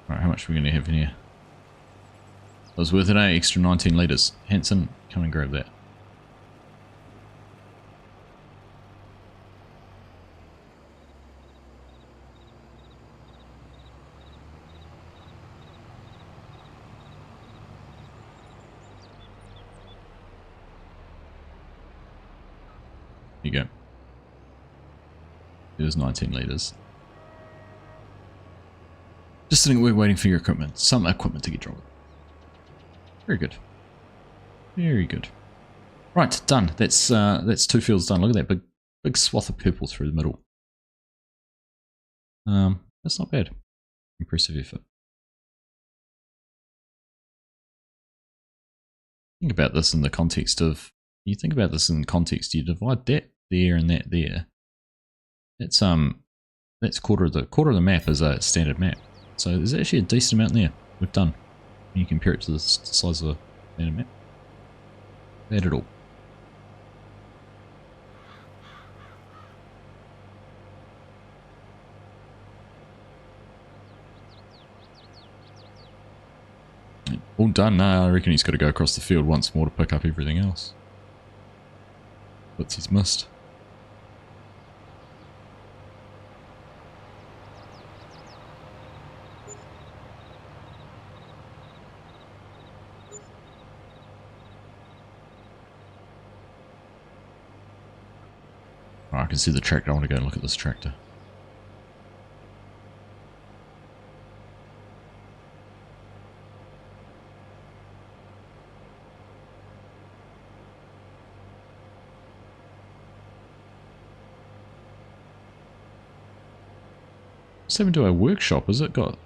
A: Alright, how much are we going to have in here? It was worth it, eh? Extra 19 litres. Hanson, come and grab that. Here you go. There's 19 litres. Just sitting away waiting for your equipment. Some equipment to get dropped. Very good. Very good. Right, done. That's 2 fields done. Look at that big swath of purple through the middle. That's not bad. Impressive effort. Think about this in the context of you divide that there and that there. That's quarter of the map is a standard map. So there's actually a decent amount there we've done. When you compare it to the size of a standard map. Bad at all. All done. Nah, I reckon he's got to go across the field once more to pick up everything else. What's he's missed? Oh, I can see the tractor. I want to go and look at this tractor. What's happened to our workshop? Has it got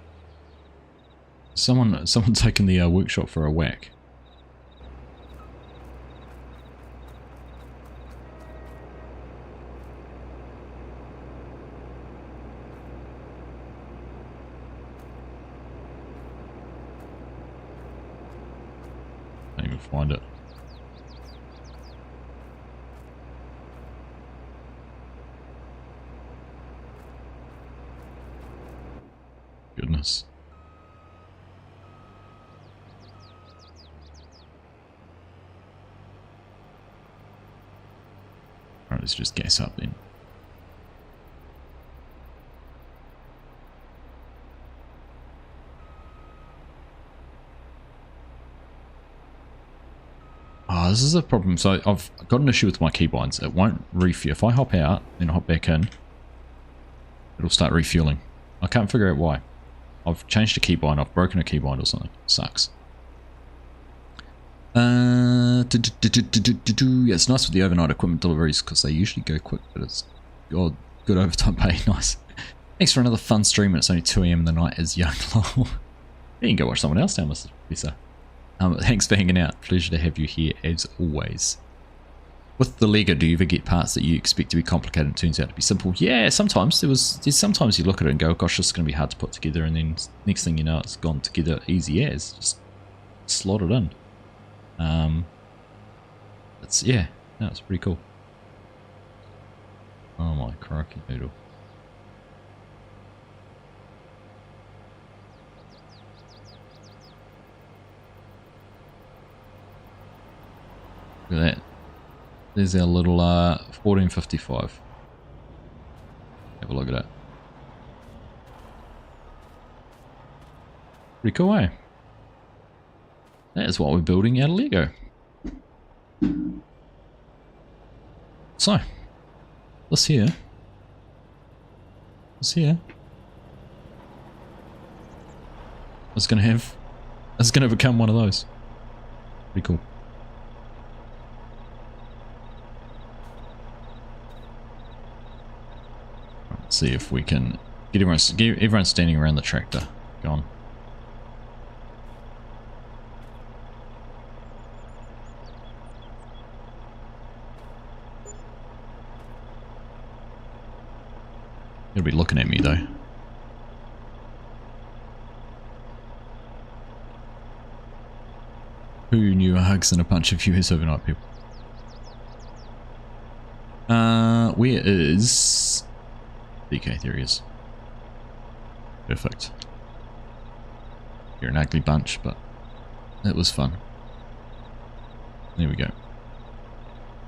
A: someone taken the workshop for a whack? Can't even find it. Goodness. Alright, let's just gas up then. Oh, this is a problem. So I've got an issue with my keybinds. It won't refuel. If I hop out and hop back in, it'll start refueling. I can't figure out why. I've changed a keybind, I've broken a keybind or something. Sucks. It's nice with the overnight equipment deliveries because they usually go quick, but it's good overtime pay. Nice. Thanks for another fun stream, and it's only 2 AM in the night as young lol. You can go watch someone else now, Mr. Professor. Thanks for hanging out. Pleasure to have you here as always. With the Lego, do you ever get parts that you expect to be complicated and turns out to be simple? Yeah, sometimes. There's sometimes you look at it and go, gosh, this is going to be hard to put together, and then next thing you know, it's gone together easy as. Just slot it in. It's pretty cool. Oh my crikey noodle. Look at that. There's our little 1455. Have a look at it. Pretty cool, eh? That is what we're building out of Lego. So, this here is gonna become one of those. Pretty cool. Let's see if we can get everyone standing around the tractor. Go on. You'll be looking at me though. Who knew Hugs and a bunch of viewers overnight, people? Where is DK? There he is. Perfect. You're an ugly bunch, but it was fun. There we go.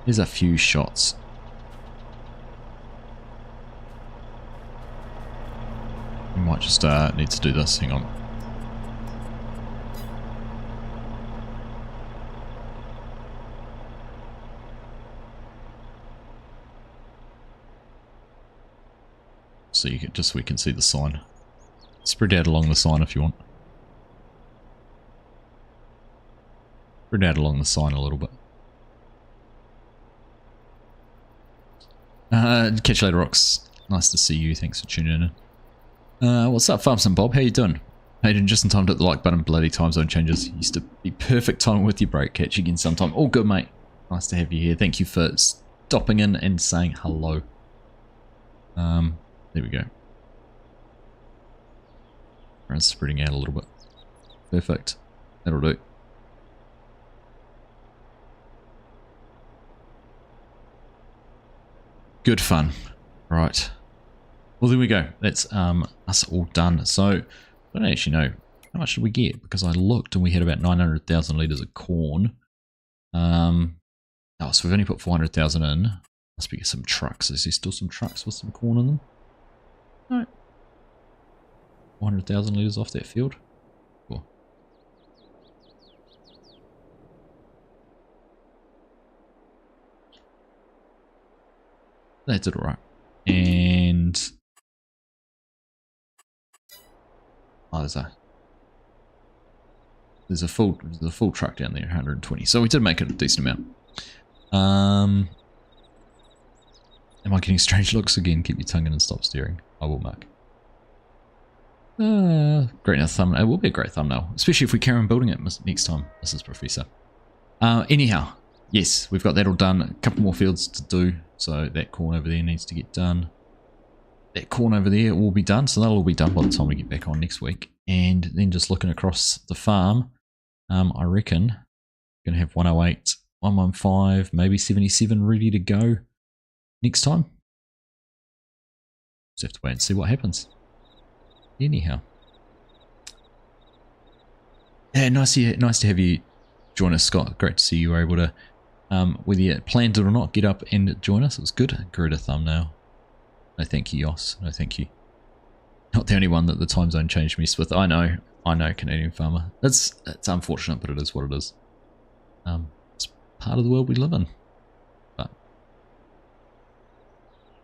A: There's a few shots. We might just need to do this. Hang on. So you can we can see the sign. Spread out along the sign if you want. Spread out along the sign a little bit. Catch you later, Rocks. Nice to see you. Thanks for tuning in. What's up, Farmson Bob? How you doing? Hayden, just in time to hit the like button. Bloody time zone changes. Used to be perfect timing with your break. Catch you again sometime. All good, mate. Nice to have you here. Thank you for stopping in and saying hello. There we go. Everyone's spreading out a little bit. Perfect. That'll do. Good fun. Right. Well, there we go. That's us all done. So, I don't actually know. How much did we get? Because I looked and we had about 900,000 litres of corn. Oh, so we've only put 400,000 in. Must be some trucks. Is there still some trucks with some corn in them? No. 400,000 litres off that field. Cool. That did alright. And oh, there's a full truck down there, 120. So we did make it a decent amount. Am I getting strange looks again? Keep your tongue in and stop staring. I will, Mark. Great enough thumbnail. It will be a great thumbnail, especially if we carry on building it next time, Mrs. Professor. Anyhow, yes, we've got that all done. A couple more fields to do, so that corn over there needs to get done. That corn over there will be done, so that'll all be done by the time we get back on next week. And then just looking across the farm, I reckon we're going to have 108, 115, maybe 77 ready to go next time. Just have to wait and see what happens. Anyhow, yeah, nice to have you join us, Scott. Great to see you were able to, whether you planned it or not, get up and join us. It was good. Great a thumbnail. No thank you, Yoss. No thank you. Not the only one that the time zone change messed with. I know, Canadian farmer. It's unfortunate, but it is what it is. It's part of the world we live in. But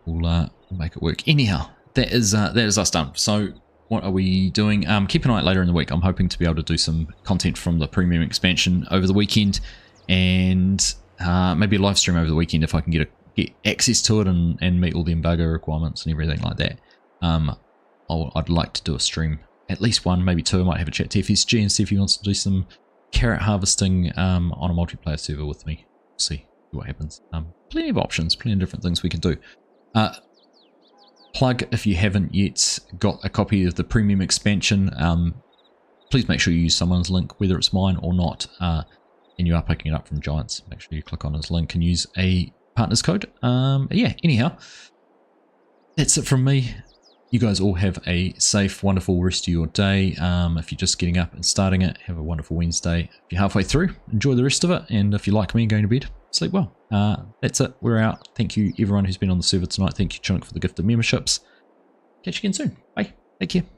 A: we'll make it work. Anyhow, that is us done. So what are we doing? Keep an eye out later in the week. I'm hoping to be able to do some content from the premium expansion over the weekend, and maybe a live stream over the weekend if I can get access to it and meet all the embargo requirements and everything like that. I'd like to do a stream, at least one, maybe two. I might have a chat to FSG and see if he wants to do some carrot harvesting on a multiplayer server with me. We'll see what happens. Plenty of options, plenty of different things we can do. Plug, if you haven't yet got a copy of the premium expansion, please make sure you use someone's link, whether it's mine or not, and you are picking it up from Giants. Make sure you click on his link and use a partner's code. Yeah, anyhow, that's it from me. You guys all have a safe, wonderful rest of your day. If you're just getting up and starting it, have a wonderful Wednesday. If you're halfway through, enjoy the rest of it. And if you like me and going to bed, sleep well. That's it. We're out. Thank you, everyone who's been on the server tonight. Thank you, Chunk, for the gift of memberships. Catch you again soon. Bye. Take care.